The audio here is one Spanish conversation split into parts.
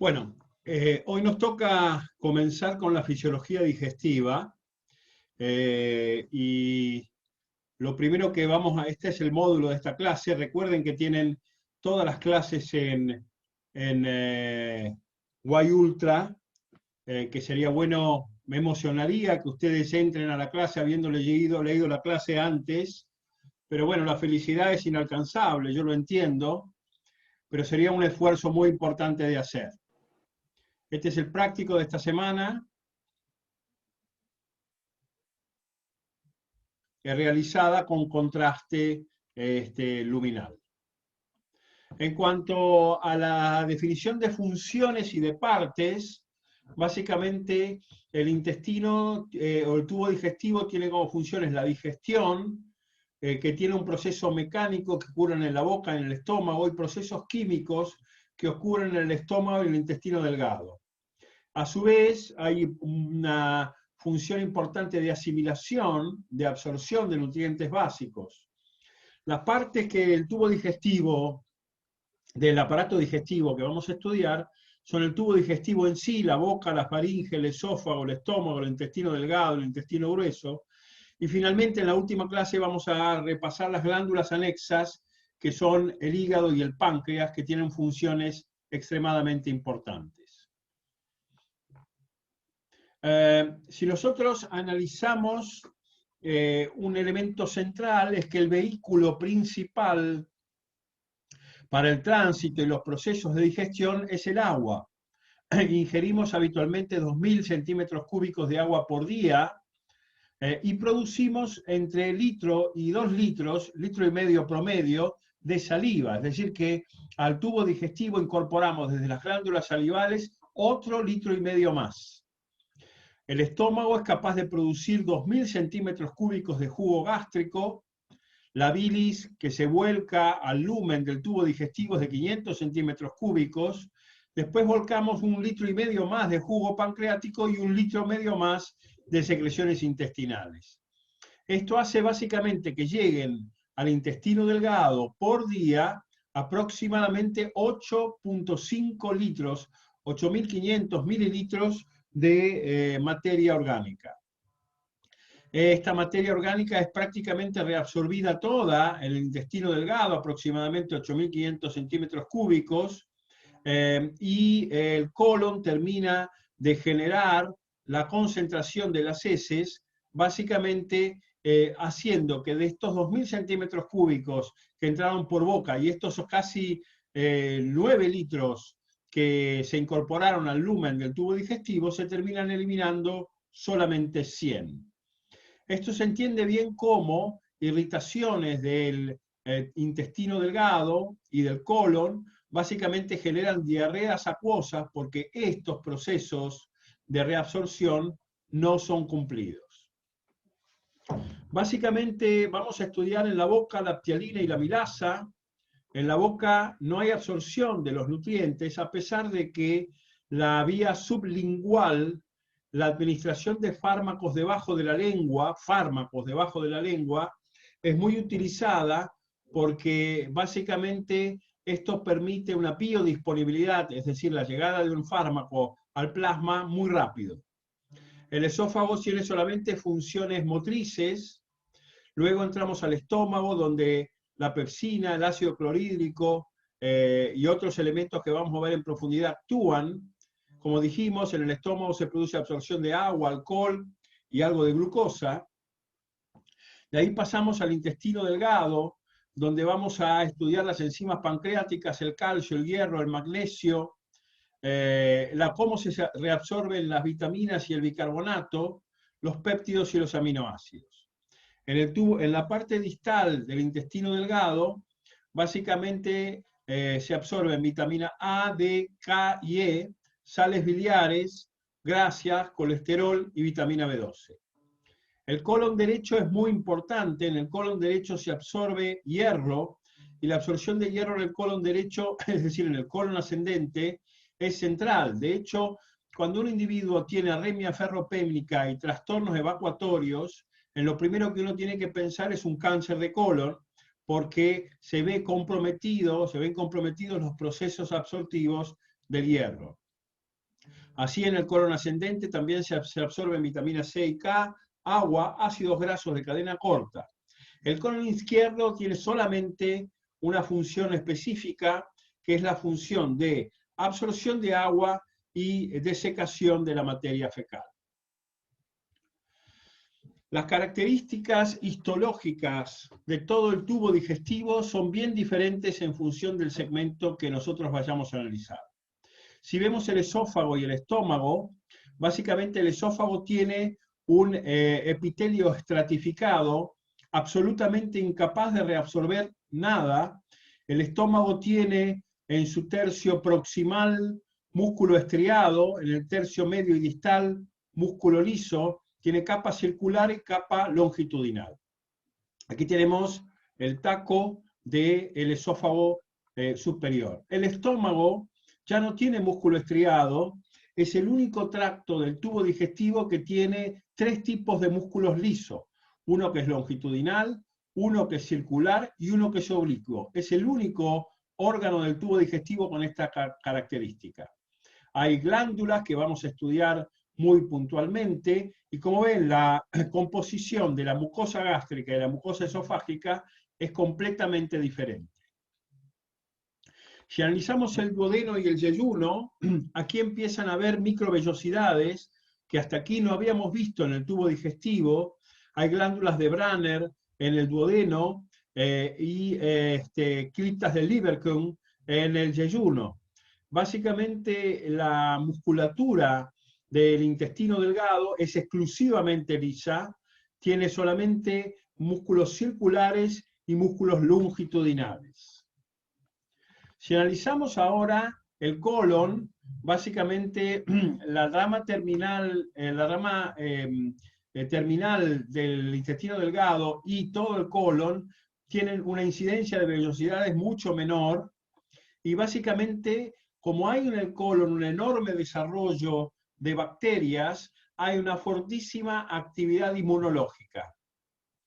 Bueno, hoy nos toca comenzar con la fisiología digestiva y lo primero que este es el módulo de esta clase. Recuerden que tienen todas las clases en Y Ultra, que sería bueno, me emocionaría que ustedes entren a la clase habiendo leído la clase antes, pero bueno, la felicidad es inalcanzable, yo lo entiendo, pero sería un esfuerzo muy importante de hacer. Este es el práctico de esta semana, realizada con contraste luminal. En cuanto a la definición de funciones y de partes, básicamente el intestino o el tubo digestivo tiene como funciones la digestión, que tiene un proceso mecánico que ocurre en la boca, en el estómago, y procesos químicos que ocurren en el estómago y en el intestino delgado. A su vez, hay una función importante de asimilación, de absorción de nutrientes básicos. Las partes que el tubo digestivo, del aparato digestivo que vamos a estudiar, son el tubo digestivo en sí, la boca, la faringe, el esófago, el estómago, el intestino delgado, el intestino grueso. Y finalmente, en la última clase vamos a repasar las glándulas anexas, que son el hígado y el páncreas, que tienen funciones extremadamente importantes. Si nosotros analizamos un elemento central, es que el vehículo principal para el tránsito y los procesos de digestión es el agua. Ingerimos habitualmente 2.000 centímetros cúbicos de agua por día y producimos entre litro y 2 litros, litro y medio promedio, de saliva. Es decir, que al tubo digestivo incorporamos desde las glándulas salivales otro litro y medio más. El estómago es capaz de producir 2.000 centímetros cúbicos de jugo gástrico. La bilis que se vuelca al lumen del tubo digestivo es de 500 centímetros cúbicos. Después volcamos 1,5 litros más de jugo pancreático y 1,5 litros más de secreciones intestinales. Esto hace básicamente que lleguen al intestino delgado por día aproximadamente 8,5 litros, 8.500 mililitros de materia orgánica. Esta materia orgánica es prácticamente reabsorbida toda en el intestino delgado, aproximadamente 8.500 centímetros cúbicos, y el colon termina de generar la concentración de las heces, básicamente haciendo que de estos 2.000 centímetros cúbicos que entraron por boca y estos casi 9 litros que se incorporaron al lumen del tubo digestivo, se terminan eliminando solamente 100. Esto se entiende bien como irritaciones del intestino delgado y del colon básicamente generan diarreas acuosas porque estos procesos de reabsorción no son cumplidos. Básicamente vamos a estudiar en la boca la ptialina y la milasa. En la boca no hay absorción de los nutrientes, a pesar de que la vía sublingual, la administración de fármacos debajo de la lengua, es muy utilizada porque básicamente esto permite una biodisponibilidad, es decir, la llegada de un fármaco al plasma muy rápido. El esófago tiene solamente funciones motrices. Luego entramos al estómago, donde la pepsina, el ácido clorhídrico y otros elementos que vamos a ver en profundidad actúan. Como dijimos, en el estómago se produce absorción de agua, alcohol y algo de glucosa. De ahí pasamos al intestino delgado, donde vamos a estudiar las enzimas pancreáticas, el calcio, el hierro, el magnesio, cómo se reabsorben las vitaminas y el bicarbonato, los péptidos y los aminoácidos. En la parte distal del intestino delgado, básicamente se absorben vitamina A, D, K y E, sales biliares, grasas, colesterol y vitamina B12. El colon derecho es muy importante. En el colon derecho se absorbe hierro y la absorción de hierro en el colon derecho, es decir, en el colon ascendente, es central. De hecho, cuando un individuo tiene anemia ferropénica y trastornos evacuatorios, en lo primero que uno tiene que pensar es un cáncer de colon, porque se ven comprometidos los procesos absortivos del hierro. Así en el colon ascendente también se absorben vitamina C y K, agua, ácidos grasos de cadena corta. El colon izquierdo tiene solamente una función específica, que es la función de absorción de agua y desecación de la materia fecal. Las características histológicas de todo el tubo digestivo son bien diferentes en función del segmento que nosotros vayamos a analizar. Si vemos el esófago y el estómago, básicamente el esófago tiene un epitelio estratificado, absolutamente incapaz de reabsorber nada. El estómago tiene en su tercio proximal músculo estriado, en el tercio medio y distal músculo liso, tiene capa circular y capa longitudinal. Aquí tenemos el taco del esófago superior. El estómago ya no tiene músculo estriado, es el único tracto del tubo digestivo que tiene 3 tipos de músculos lisos, uno que es longitudinal, uno que es circular y uno que es oblicuo. Es el único órgano del tubo digestivo con esta característica. Hay glándulas que vamos a estudiar muy puntualmente, y como ven, la composición de la mucosa gástrica y la mucosa esofágica es completamente diferente. Si analizamos el duodeno y el yeyuno, aquí empiezan a haber microvellosidades que hasta aquí no habíamos visto en el tubo digestivo. Hay glándulas de Branner en el duodeno y criptas de Lieberkühn en el yeyuno. Básicamente la musculatura del intestino delgado es exclusivamente lisa, tiene solamente músculos circulares y músculos longitudinales. Si analizamos ahora el colon, básicamente la rama terminal, terminal del intestino delgado y todo el colon tienen una incidencia de vellosidades mucho menor, y básicamente, como hay en el colon un enorme desarrollo de bacterias, hay una fortísima actividad inmunológica.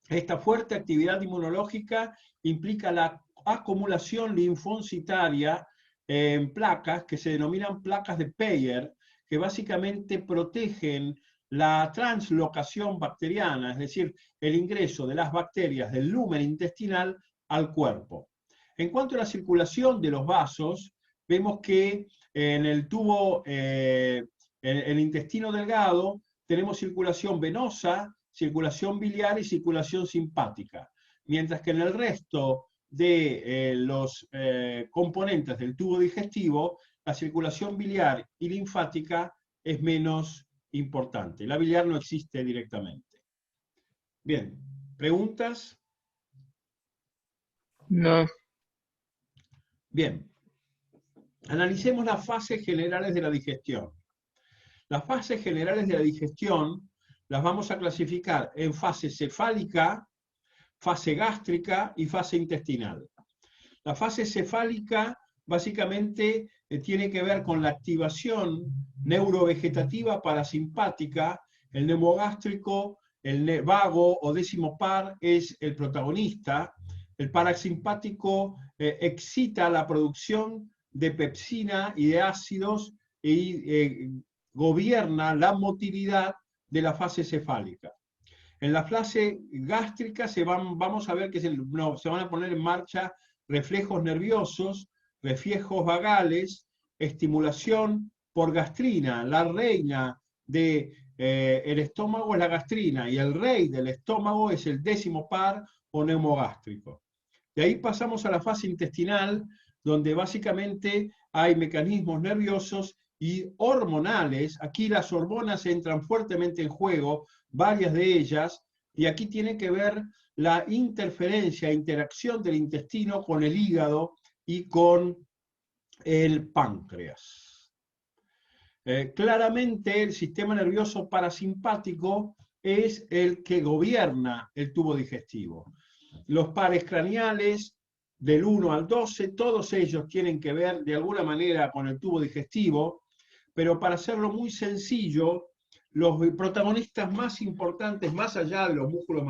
Esta fuerte actividad inmunológica implica la acumulación linfocitaria en placas que se denominan placas de Peyer, que básicamente protegen la translocación bacteriana, es decir, el ingreso de las bacterias del lumen intestinal al cuerpo. En cuanto a la circulación de los vasos, vemos que en el tubo, en el intestino delgado, tenemos circulación venosa, circulación biliar y circulación simpática, mientras que en el resto de los componentes del tubo digestivo, la circulación biliar y linfática es menos importante. La biliar no existe directamente. Bien, ¿preguntas? No. Bien, analicemos las fases generales de la digestión. Las fases generales de la digestión las vamos a clasificar en fase cefálica, fase gástrica y fase intestinal. La fase cefálica básicamente tiene que ver con la activación neurovegetativa parasimpática. El neumogástrico, el vago o décimo par es el protagonista. El parasimpático excita la producción de pepsina y de ácidos y gobierna la motilidad de la fase cefálica. En la fase gástrica vamos a ver que se van a poner en marcha reflejos nerviosos, reflejos vagales, estimulación por gastrina. La reina del estómago es la gastrina y el rey del estómago es el décimo par o neumogástrico. De ahí pasamos a la fase intestinal, donde básicamente hay mecanismos nerviosos y hormonales. Aquí las hormonas entran fuertemente en juego, varias de ellas, y aquí tiene que ver la interferencia, interacción del intestino con el hígado y con el páncreas. Claramente el sistema nervioso parasimpático es el que gobierna el tubo digestivo. Los pares craneales del 1 al 12, todos ellos tienen que ver de alguna manera con el tubo digestivo, pero para hacerlo muy sencillo, los protagonistas más importantes, más allá de los músculos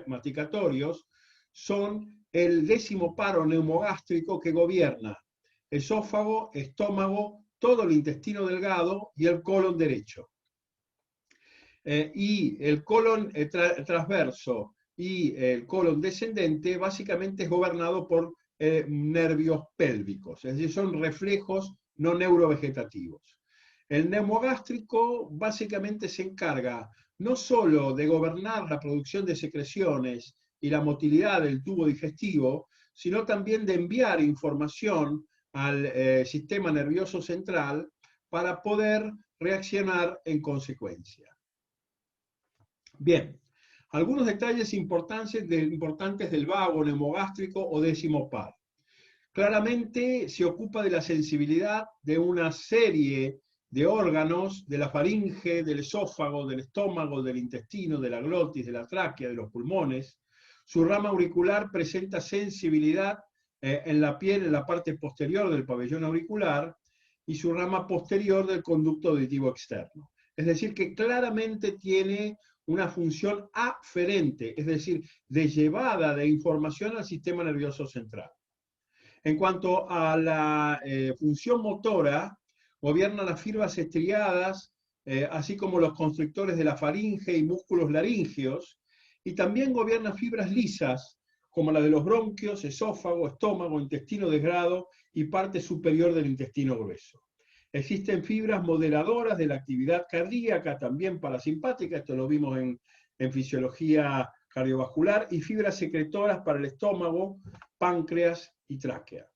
masticatorios, son el décimo par o neumogástrico que gobierna esófago, estómago, todo el intestino delgado y el colon derecho. Y el colon transverso y el colon descendente básicamente es gobernado por nervios pélvicos, es decir, son reflejos no neurovegetativos. El neumogástrico básicamente se encarga no solo de gobernar la producción de secreciones y la motilidad del tubo digestivo, sino también de enviar información al sistema nervioso central para poder reaccionar en consecuencia. Bien, algunos detalles importantes del vago neumogástrico o décimo par. Claramente se ocupa de la sensibilidad de una serie de órganos, de la faringe, del esófago, del estómago, del intestino, de la glotis, de la tráquea, de los pulmones. Su rama auricular presenta sensibilidad en la piel, en la parte posterior del pabellón auricular, y su rama posterior del conducto auditivo externo. Es decir, que claramente tiene una función aferente, es decir, de llevada de información al sistema nervioso central. En cuanto a la función motora, gobierna las fibras estriadas, así como los constrictores de la faringe y músculos laríngeos, y también gobierna fibras lisas, como la de los bronquios, esófago, estómago, intestino delgado y parte superior del intestino grueso. Existen fibras moderadoras de la actividad cardíaca, también parasimpática, esto lo vimos en fisiología cardiovascular, y fibras secretoras para el estómago, páncreas y tráquea.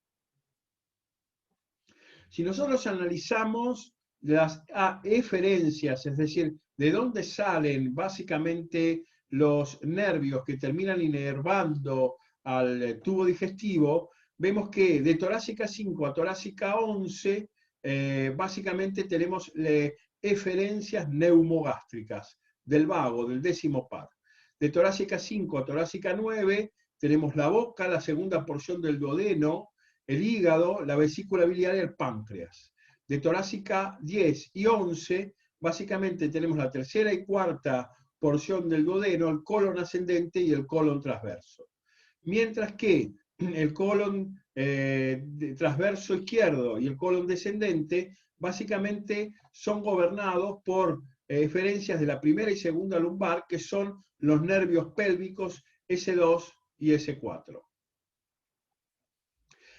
Si nosotros analizamos las eferencias, es decir, de dónde salen básicamente los nervios que terminan inervando al tubo digestivo, vemos que de torácica 5 a torácica 11 básicamente tenemos eferencias neumogástricas del vago, del décimo par. De torácica 5 a torácica 9 tenemos la boca, la segunda porción del duodeno, el hígado, la vesícula biliar y el páncreas. De torácica 10 y 11, básicamente tenemos la tercera y cuarta porción del duodeno, el colon ascendente y el colon transverso. Mientras que el colon transverso izquierdo y el colon descendente básicamente son gobernados por eferencias de la primera y segunda lumbar, que son los nervios pélvicos S2 y S4.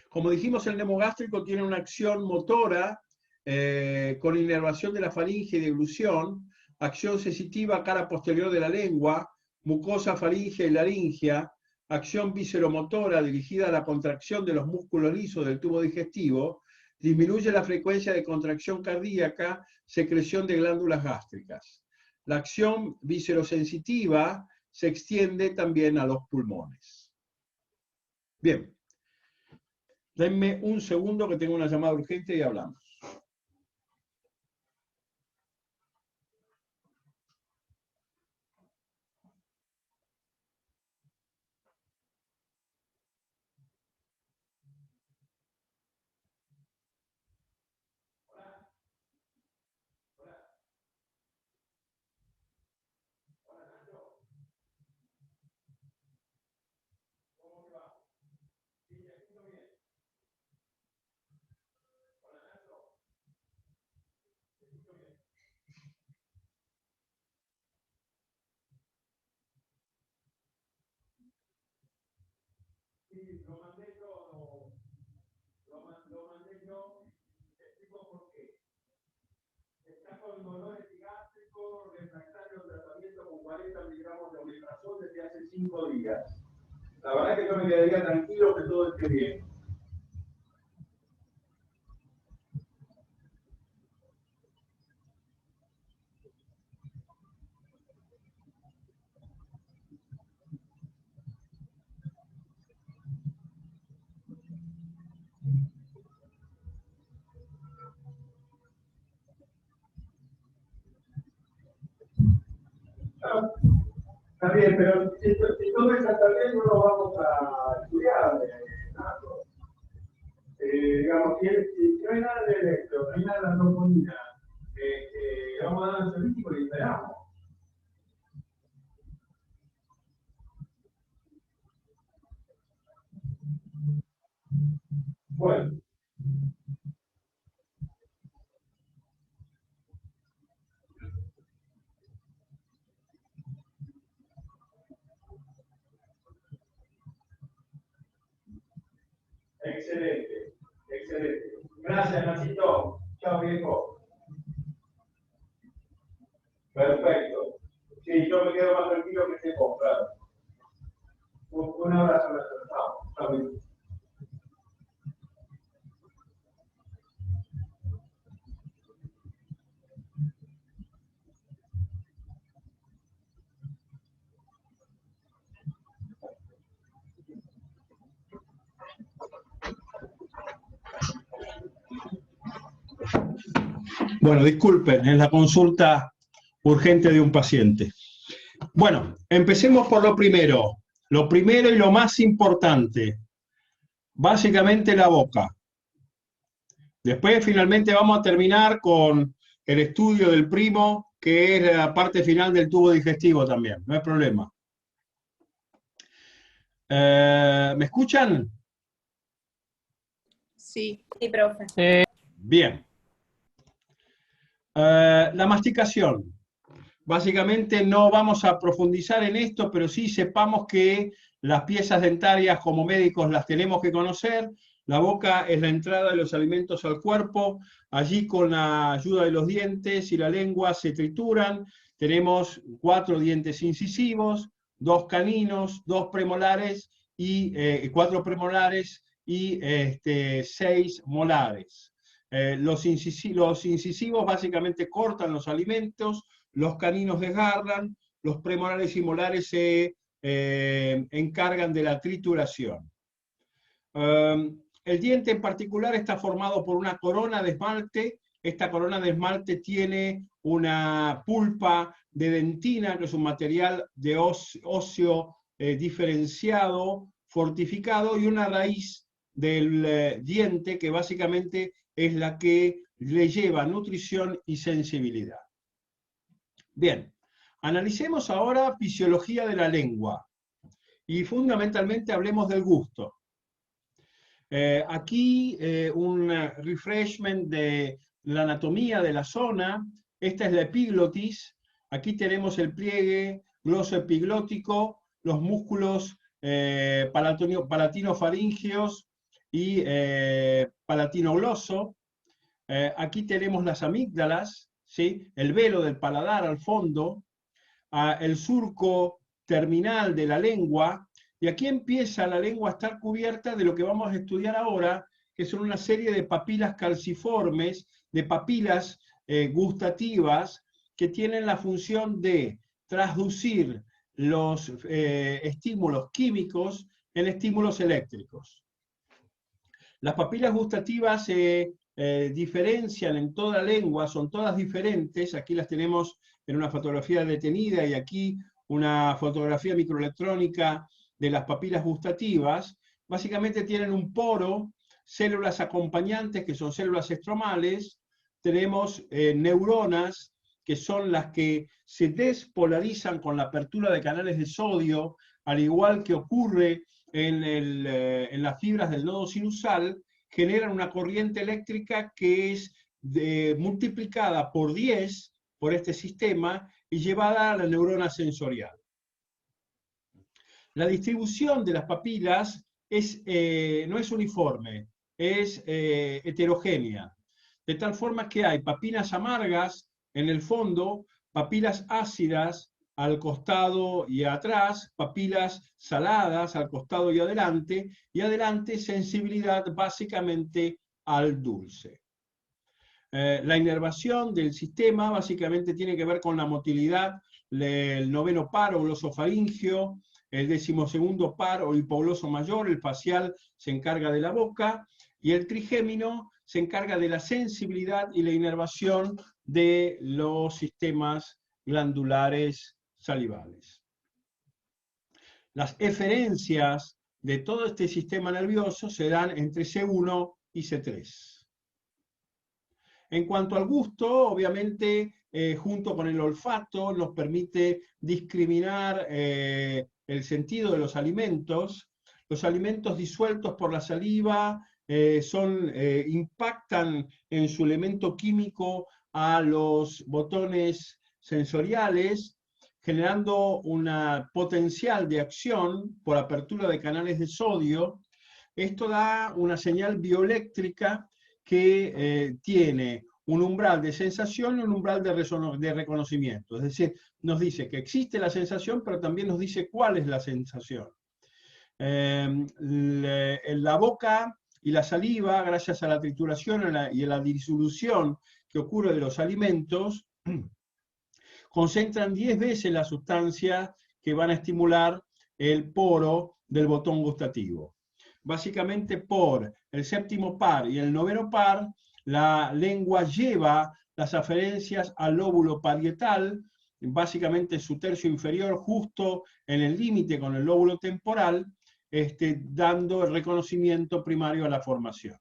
Como dijimos, el neumogástrico tiene una acción motora con inervación de la faringe y deglución, acción sensitiva cara posterior de la lengua, mucosa faríngea y laringea, acción visceromotora dirigida a la contracción de los músculos lisos del tubo digestivo, disminuye la frecuencia de contracción cardíaca, secreción de glándulas gástricas. La acción viscerosensitiva se extiende también a los pulmones. Bien. Denme un segundo que tengo una llamada urgente y hablamos. Sí, lo mandé yo, lo mandé yo, te explico por qué. Está con dolor epigástrico, refractario al tratamiento con 40 miligramos de omeprazol desde hace 5 días. La verdad es que yo me quedaría tranquilo que todo esté bien. Claro, está bien, pero si todo está bien, no lo vamos a estudiar. Digamos, si no hay nada de electro, no hay nada de troponina, vamos a dar ansiolítico y esperamos. Bueno, Excelente, excelente. Gracias, Nachito. Chao, viejo. Perfecto. Sí, yo me quedo más tranquilo que esté comprado. Un abrazo, chao. Chao, viejo. Bueno, disculpen, es la consulta urgente de un paciente. Bueno, empecemos por lo primero. Lo primero y lo más importante, básicamente la boca. Después finalmente vamos a terminar con el estudio del primo, que es la parte final del tubo digestivo también, no hay problema. ¿Me escuchan? Sí, sí, profe. Bien. La masticación. Básicamente no vamos a profundizar en esto, pero sí sepamos que las piezas dentarias como médicos las tenemos que conocer. La boca es la entrada de los alimentos al cuerpo. Allí con la ayuda de los dientes y la lengua se trituran. Tenemos 4 dientes incisivos, 2 caninos, 2 premolares y 4 premolares y 6 molares. Los incisivos básicamente cortan los alimentos, los caninos desgarran, los premolares y molares se encargan de la trituración. El diente en particular está formado por una corona de esmalte. Esta corona de esmalte tiene una pulpa de dentina, que es un material de óseo diferenciado, fortificado, y una raíz del diente que básicamente es la que le lleva nutrición y sensibilidad. Bien, analicemos ahora fisiología de la lengua y fundamentalmente hablemos del gusto. Aquí un refreshment de la anatomía de la zona. Esta es la epiglotis. Aquí tenemos el pliegue glosoepiglótico, los músculos palatinofaringeos y palatino-gloso. Aquí tenemos las amígdalas, ¿sí? El velo del paladar al fondo, el surco terminal de la lengua, y aquí empieza la lengua a estar cubierta de lo que vamos a estudiar ahora, que son una serie de papilas calciformes, de papilas gustativas, que tienen la función de transducir los estímulos químicos en estímulos eléctricos. Las papilas gustativas se diferencian en toda la lengua, son todas diferentes. Aquí las tenemos en una fotografía detenida y aquí una fotografía microelectrónica de las papilas gustativas. Básicamente tienen un poro, células acompañantes que son células estromales, tenemos neuronas que son las que se despolarizan con la apertura de canales de sodio, al igual que ocurre en las fibras del nodo sinusal, generan una corriente eléctrica que es multiplicada por 10 por este sistema y llevada a la neurona sensorial. La distribución de las papilas no es uniforme, es heterogénea, de tal forma que hay papilas amargas en el fondo, papilas ácidas al costado y atrás, papilas saladas al costado y adelante sensibilidad básicamente al dulce. La inervación del sistema básicamente tiene que ver con la motilidad, el noveno par o glosofaringeo, el 12º par o hipogloso mayor, el facial se encarga de la boca, y el trigémino se encarga de la sensibilidad y la inervación de los sistemas glandulares salivales. Las eferencias de todo este sistema nervioso se dan entre C1 y C3. En cuanto al gusto, obviamente, junto con el olfato, nos permite discriminar el sentido de los alimentos. Los alimentos disueltos por la saliva impactan en su elemento químico a los botones sensoriales, generando un potencial de acción por apertura de canales de sodio. Esto da una señal bioeléctrica que tiene un umbral de sensación y un umbral de reconocimiento. Es decir, nos dice que existe la sensación, pero también nos dice cuál es la sensación. La boca y la saliva, gracias a la trituración y a la disolución que ocurre de los alimentos, concentran 10 veces la sustancia que van a estimular el poro del botón gustativo. Básicamente por el séptimo par y el noveno par, la lengua lleva las aferencias al lóbulo parietal, básicamente su tercio inferior, justo en el límite con el lóbulo temporal, dando el reconocimiento primario a la formación.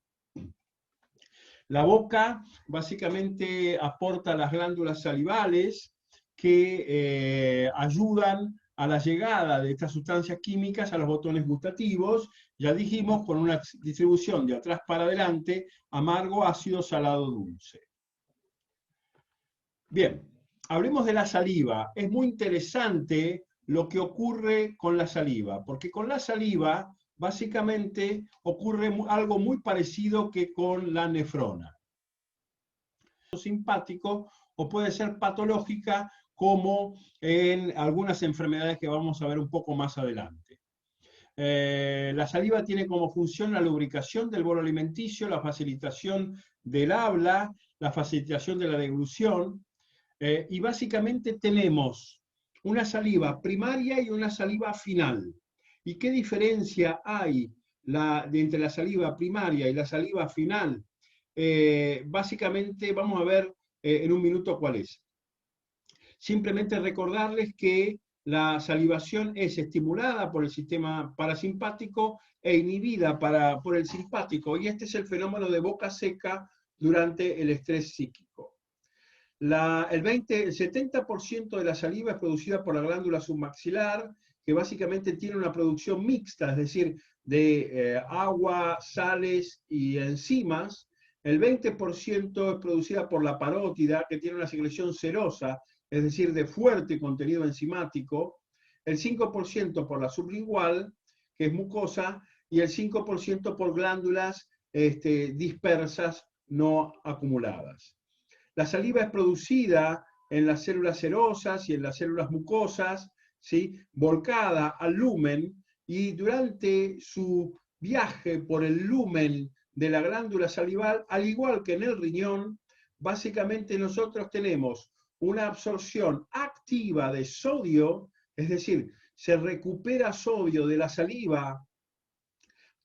La boca básicamente aporta las glándulas salivales que ayudan a la llegada de estas sustancias químicas a los botones gustativos, ya dijimos, con una distribución de atrás para adelante, amargo, ácido, salado, dulce. Bien, hablemos de la saliva. Es muy interesante lo que ocurre con la saliva, porque con la saliva básicamente ocurre algo muy parecido que con la nefrona. Simpático o puede ser patológica, como en algunas enfermedades que vamos a ver un poco más adelante. La saliva tiene como función la lubricación del bolo alimenticio, la facilitación del habla, la facilitación de la deglución, y básicamente tenemos una saliva primaria y una saliva final. ¿Y qué diferencia hay entre la saliva primaria y la saliva final? Básicamente vamos a ver en un minuto cuál es. Simplemente recordarles que la salivación es estimulada por el sistema parasimpático e inhibida por el simpático, y este es el fenómeno de boca seca durante el estrés psíquico. El 70% de la saliva es producida por la glándula submaxilar, que básicamente tiene una producción mixta, es decir, de agua, sales y enzimas. El 20% es producida por la parótida, que tiene una secreción serosa, es decir, de fuerte contenido enzimático. El 5% por la sublingual, que es mucosa, y el 5% por glándulas dispersas no acumuladas. La saliva es producida en las células serosas y en las células mucosas, ¿sí?, volcada al lumen, y durante su viaje por el lumen de la glándula salival, al igual que en el riñón, básicamente nosotros tenemos una absorción activa de sodio, es decir, se recupera sodio de la saliva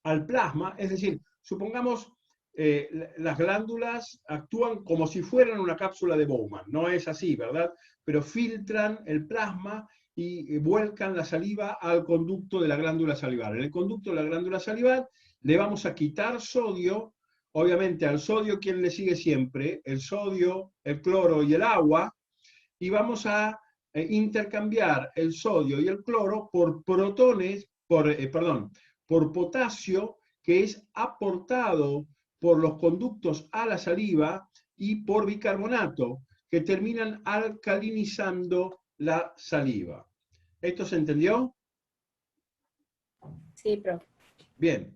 al plasma, es decir, supongamos las glándulas actúan como si fueran una cápsula de Bowman, no es así, ¿verdad? Pero filtran el plasma y vuelcan la saliva al conducto de la glándula salival. En el conducto de la glándula salival le vamos a quitar sodio, obviamente al sodio, ¿quién le sigue siempre? El sodio, el cloro y el agua, y vamos a intercambiar el sodio y el cloro por protones, por potasio, que es aportado por los conductos a la saliva, y por bicarbonato, que terminan alcalinizando la saliva. ¿Esto se entendió? Sí, profe. Bien.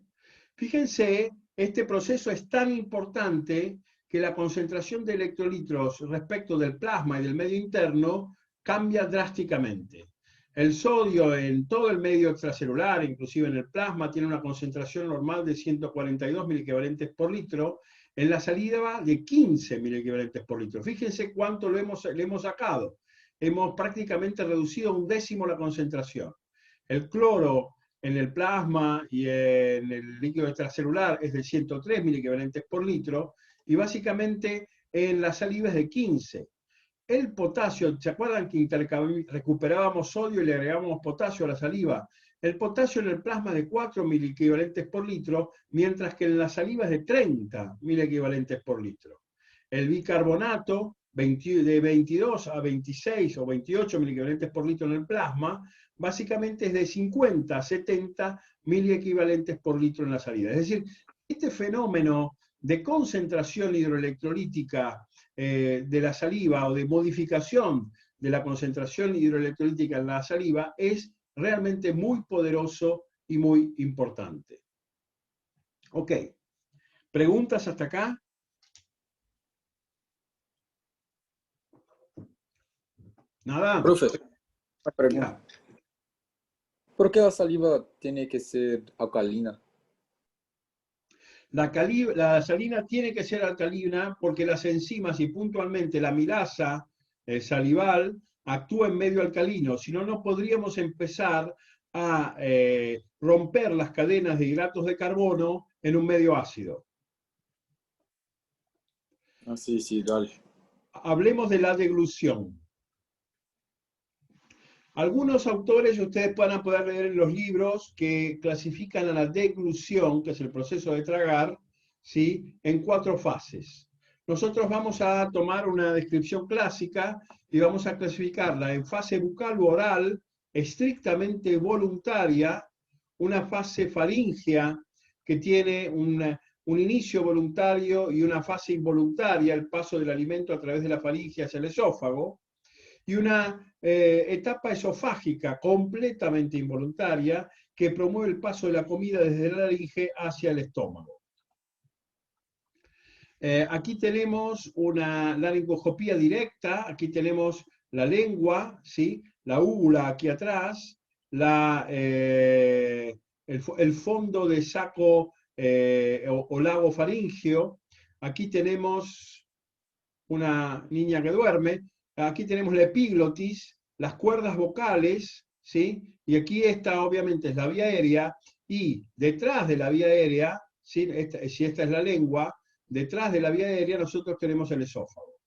Fíjense, este proceso es tan importante que la concentración de electrolitos respecto del plasma y del medio interno cambia drásticamente. El sodio en todo el medio extracelular, inclusive en el plasma, tiene una concentración normal de 142 miliequivalentes por litro, en la saliva de 15 miliequivalentes por litro. Fíjense cuánto le hemos sacado. Hemos prácticamente reducido un décimo la concentración. El cloro en el plasma y en el líquido extracelular es de 103 miliequivalentes por litro, y básicamente en la saliva es de 15. El potasio, ¿se acuerdan que recuperábamos sodio y le agregábamos potasio a la saliva? El potasio en el plasma es de 4 miliequivalentes por litro, mientras que en la saliva es de 30 miliequivalentes por litro. El bicarbonato, de 22 a 26 o 28 miliequivalentes por litro en el plasma, básicamente es de 50 a 70 miliequivalentes por litro en la salida. Es decir, este fenómeno de concentración hidroelectrolítica de la saliva, o de modificación de la concentración hidroelectrolítica en la saliva, es realmente muy poderoso y muy importante. Ok. ¿Preguntas hasta acá? ¿Nada? Profe, una pregunta. Ya. ¿Por qué la saliva tiene que ser alcalina? La salina tiene que ser alcalina porque las enzimas y puntualmente la milasa salival actúa en medio alcalino, si no, no podríamos empezar a romper las cadenas de hidratos de carbono en un medio ácido. Ah, sí, sí, dale. Hablemos de la deglución. Algunos autores, ustedes van a poder leer en los libros, que clasifican a la deglución, que es el proceso de tragar, ¿sí?, en 4 fases. Nosotros vamos a tomar una descripción clásica y vamos a clasificarla en fase bucal o oral, estrictamente voluntaria, una fase faríngea que tiene un inicio voluntario y una fase involuntaria, el paso del alimento a través de la faringe hacia el esófago, y una etapa esofágica completamente involuntaria que promueve el paso de la comida desde la laringe hacia el estómago. Aquí tenemos una laringoscopía directa, aquí tenemos la lengua, ¿sí?, la úvula aquí atrás, el fondo de saco o lago faríngeo. Aquí tenemos una niña que duerme. Aquí tenemos la epiglotis, las cuerdas vocales, ¿sí? Y aquí esta obviamente es la vía aérea, y detrás de la vía aérea, ¿sí?, si esta es la lengua, detrás de la vía aérea nosotros tenemos el esófago.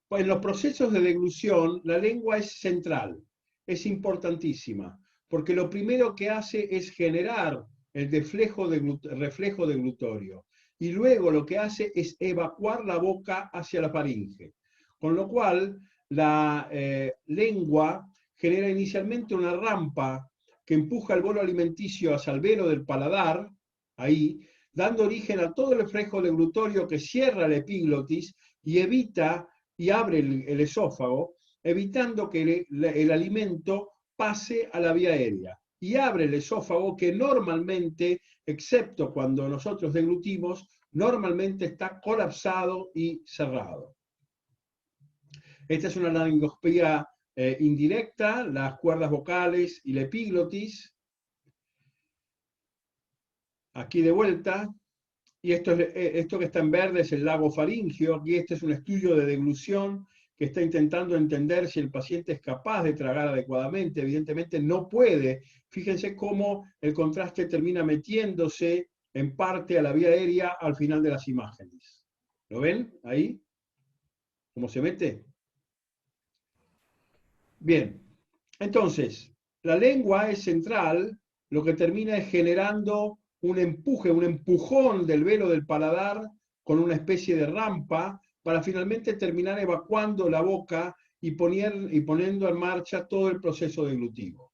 Pues en los procesos de deglución, la lengua es central, es importantísima, porque lo primero que hace es generar el reflejo deglutorio, y luego lo que hace es evacuar la boca hacia la faringe. Con lo cual, la lengua genera inicialmente una rampa que empuja el bolo alimenticio hacia el velo del paladar, ahí, dando origen a todo el reflejo deglutorio que cierra la epiglotis y evita y abre el esófago, evitando que el alimento pase a la vía aérea. Y abre el esófago, que normalmente, excepto cuando nosotros deglutimos, normalmente está colapsado y cerrado. Esta es una laringoscopía indirecta, las cuerdas vocales y la epiglotis. Aquí de vuelta. Y esto que está en verde es el lago faríngeo, y este es un estudio de deglución que está intentando entender si el paciente es capaz de tragar adecuadamente. Evidentemente no puede. Fíjense cómo el contraste termina metiéndose en parte a la vía aérea al final de las imágenes. ¿Lo ven ahí? ¿Cómo se mete? Bien, entonces, la lengua es central, lo que termina es generando un empuje, un empujón del velo del paladar con una especie de rampa para finalmente terminar evacuando la boca y poniendo en marcha todo el proceso deglutivo.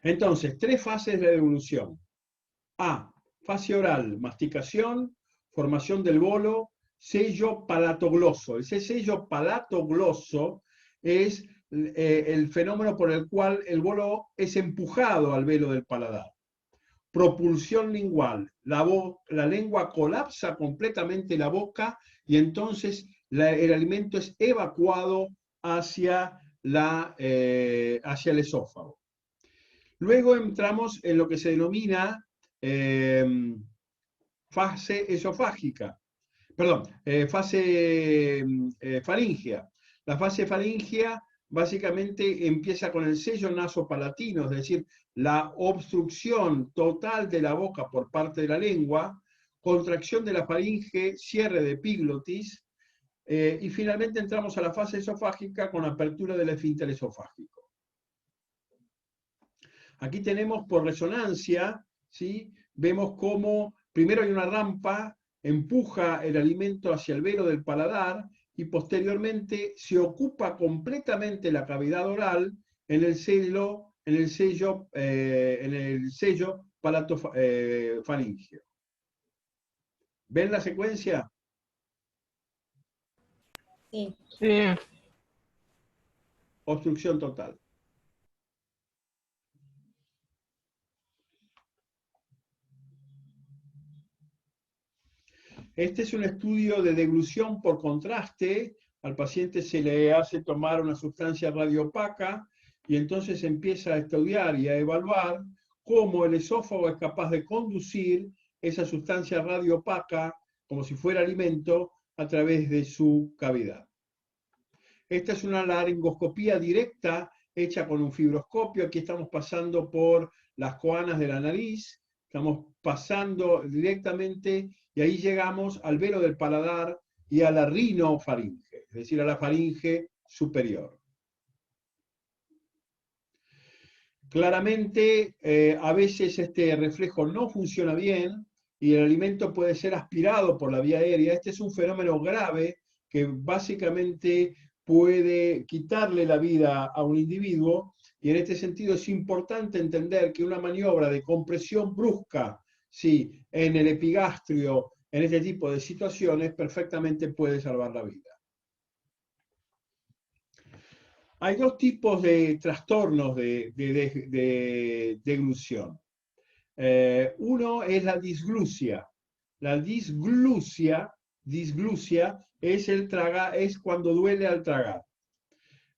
Entonces, 3 fases de devolución. A, fase oral, masticación, formación del bolo, sello palatogloso. Ese sello palatogloso es el fenómeno por el cual el bolo es empujado al velo del paladar. Propulsión lingual. La lengua colapsa completamente la boca y entonces el alimento es evacuado hacia el esófago. Luego entramos en lo que se denomina fase esofágica, perdón, fase faríngea. La fase faríngea básicamente empieza con el sello nasopalatino, es decir, la obstrucción total de la boca por parte de la lengua, contracción de la faringe, cierre de epiglotis, y finalmente entramos a la fase esofágica con apertura del esfínter esofágico. Aquí tenemos por resonancia, ¿sí?, vemos cómo primero hay una rampa, empuja el alimento hacia el velo del paladar y posteriormente se ocupa completamente la cavidad oral en el sello palatofaríngeo. ¿Ven la secuencia? Sí. Sí. Obstrucción total. Este es un estudio de deglución por contraste. Al paciente se le hace tomar una sustancia radiopaca y entonces empieza a estudiar y a evaluar cómo el esófago es capaz de conducir esa sustancia radiopaca como si fuera alimento a través de su cavidad. Esta es una laringoscopía directa hecha con un fibroscopio. Aquí estamos pasando por las coanas de la nariz, estamos pasando directamente y ahí llegamos al velo del paladar y a la rinofaringe, es decir, a la faringe superior. Claramente, a veces este reflejo no funciona bien y el alimento puede ser aspirado por la vía aérea. Este es un fenómeno grave que básicamente puede quitarle la vida a un individuo, y en este sentido es importante entender que una maniobra de compresión brusca, sí, en el epigastrio, en este tipo de situaciones, perfectamente puede salvar la vida. Hay dos tipos de trastornos de deglución. Uno es la disglusia. La disglusia es cuando duele al tragar.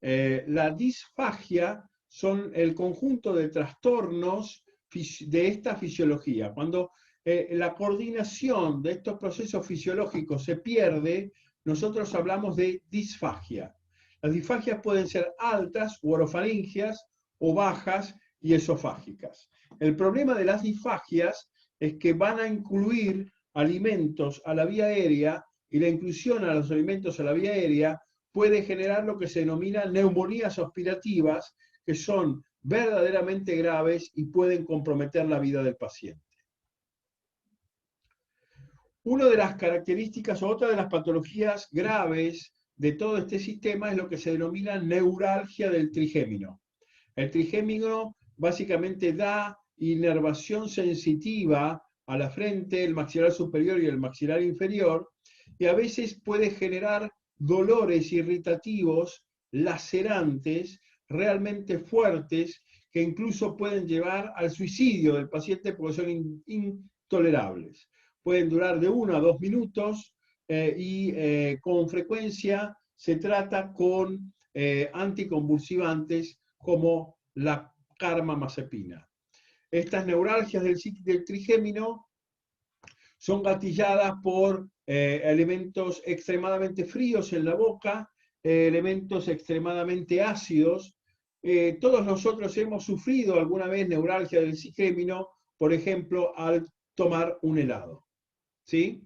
La disfagia son el conjunto de trastornos de esta fisiología. Cuando la coordinación de estos procesos fisiológicos se pierde, nosotros hablamos de disfagia. Las disfagias pueden ser altas u orofaringias o bajas y esofágicas. El problema de las disfagias es que van a incluir alimentos a la vía aérea, y la inclusión a los alimentos a la vía aérea puede generar lo que se denomina neumonías aspirativas, que son verdaderamente graves y pueden comprometer la vida del paciente. Una de las características o otra de las patologías graves de todo este sistema es lo que se denomina neuralgia del trigémino. El trigémino básicamente da inervación sensitiva a la frente, el maxilar superior y el maxilar inferior, y a veces puede generar dolores irritativos, lacerantes, realmente fuertes, que incluso pueden llevar al suicidio del paciente porque son intolerables. Pueden durar de 1 a 2 minutos y con frecuencia se trata con anticonvulsivantes como la carbamazepina. Estas neuralgias del trigémino son gatilladas por elementos extremadamente fríos en la boca, elementos extremadamente ácidos. Todos nosotros hemos sufrido alguna vez neuralgia del trigémino, por ejemplo, al tomar un helado. ¿Sí?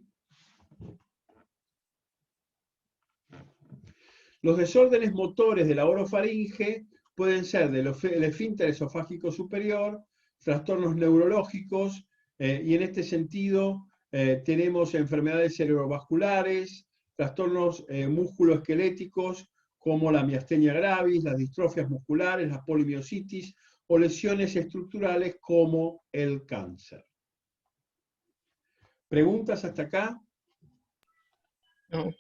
Los desórdenes motores de la orofaringe pueden ser del esfínter esofágico superior, trastornos neurológicos, y en este sentido tenemos enfermedades cerebrovasculares, trastornos musculoesqueléticos como la miastenia gravis, las distrofias musculares, la polimiositis o lesiones estructurales como el cáncer. ¿Preguntas hasta acá? No.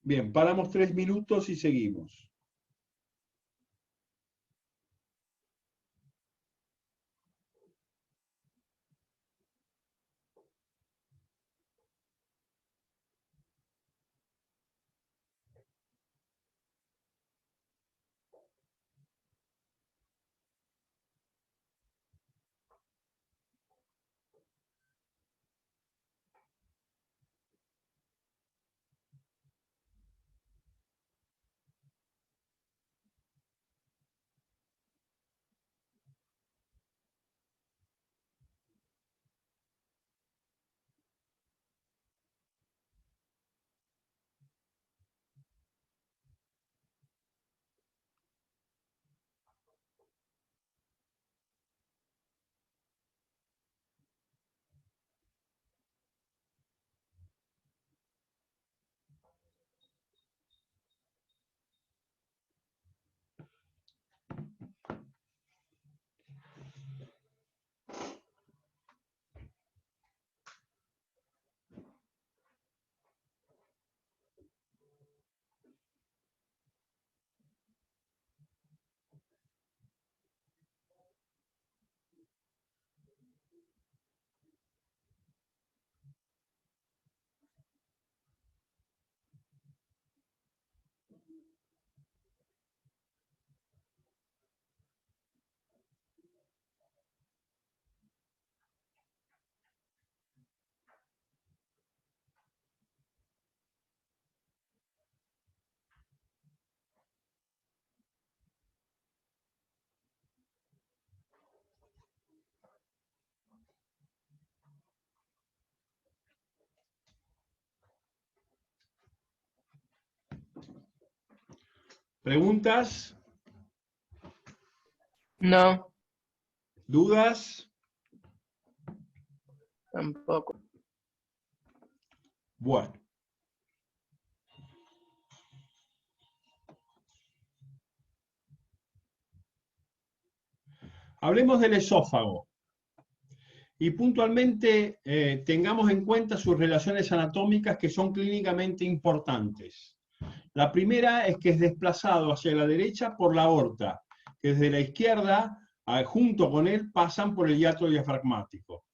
Bien, paramos 3 minutos y seguimos. ¿Preguntas? No, ¿Dudas? tampoco. Bueno. Hablemos del esófago. Y puntualmente tengamos en cuenta sus relaciones anatómicas que son clínicamente importantes. La primera es que es desplazado hacia la derecha por la aorta, que desde la izquierda, junto con él, pasan por el hiato diafragmático.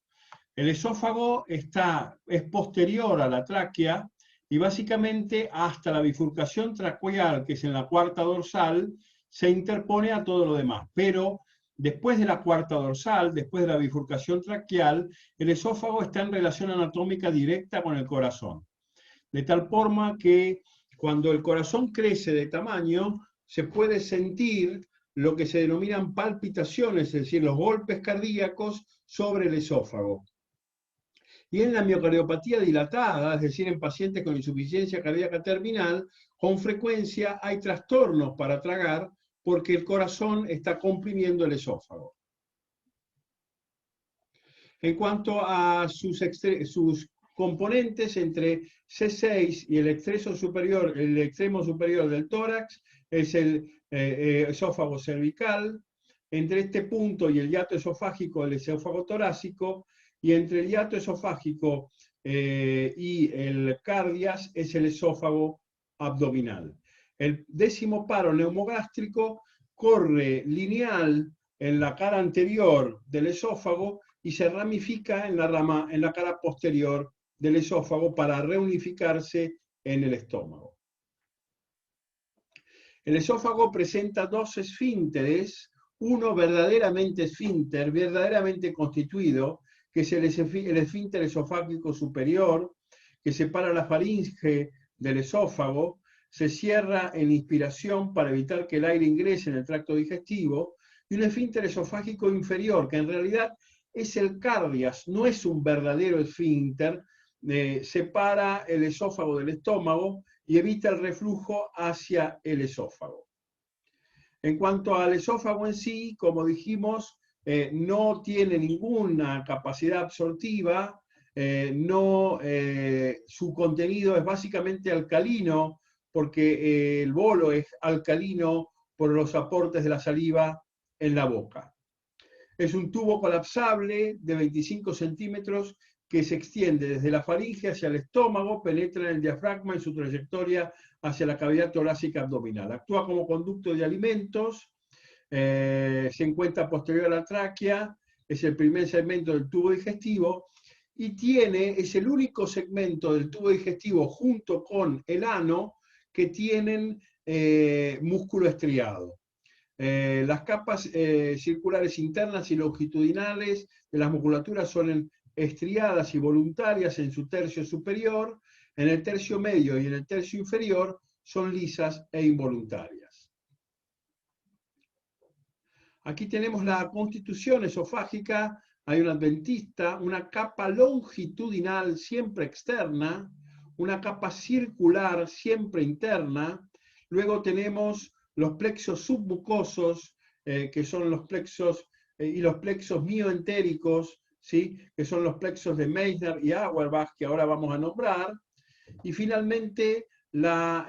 El esófago es posterior a la tráquea y básicamente hasta la bifurcación traqueal, que es en la cuarta dorsal, se interpone a todo lo demás. Pero después de la cuarta dorsal, después de la bifurcación traqueal, el esófago está en relación anatómica directa con el corazón. De tal forma que cuando el corazón crece de tamaño, se puede sentir lo que se denominan palpitaciones, es decir, los golpes cardíacos sobre el esófago. Y en la miocardiopatía dilatada, es decir, en pacientes con insuficiencia cardíaca terminal, con frecuencia hay trastornos para tragar porque el corazón está comprimiendo el esófago. En cuanto a sus componentes, entre C6 y el extremo superior del tórax es el esófago cervical, entre este punto y el hiato esofágico el esófago torácico, y entre el hiato esofágico y el cardias es el esófago abdominal. El 10º paro neumogástrico corre lineal en la cara anterior del esófago y se ramifica en la cara posterior del esófago para reunificarse en el estómago. El esófago presenta dos esfínteres, uno verdaderamente esfínter, verdaderamente constituido, que es el esfínter esofágico superior, que separa la faringe del esófago, se cierra en inspiración para evitar que el aire ingrese en el tracto digestivo, y un esfínter esofágico inferior, que en realidad es el cardias, no es un verdadero esfínter, separa el esófago del estómago y evita el reflujo hacia el esófago. En cuanto al esófago en sí, como dijimos, no tiene ninguna capacidad absortiva, su contenido es básicamente alcalino, porque el bolo es alcalino por los aportes de la saliva en la boca. Es un tubo colapsable de 25 centímetros que se extiende desde la faringe hacia el estómago, penetra en el diafragma en su trayectoria hacia la cavidad torácica abdominal. Actúa como conducto de alimentos, se encuentra posterior a la tráquea, es el primer segmento del tubo digestivo y es el único segmento del tubo digestivo junto con el ano que tienen músculo estriado. Las capas circulares internas y longitudinales de las musculaturas son estriadas y voluntarias en su tercio superior, en el tercio medio y en el tercio inferior son lisas e involuntarias. Aquí tenemos la constitución esofágica, hay una adventista, una capa longitudinal siempre externa, una capa circular siempre interna, luego tenemos los plexos submucosos, que son los plexos, y los plexos mioentéricos, ¿sí? Que son los plexos de Meissner y Auerbach, que ahora vamos a nombrar, y finalmente la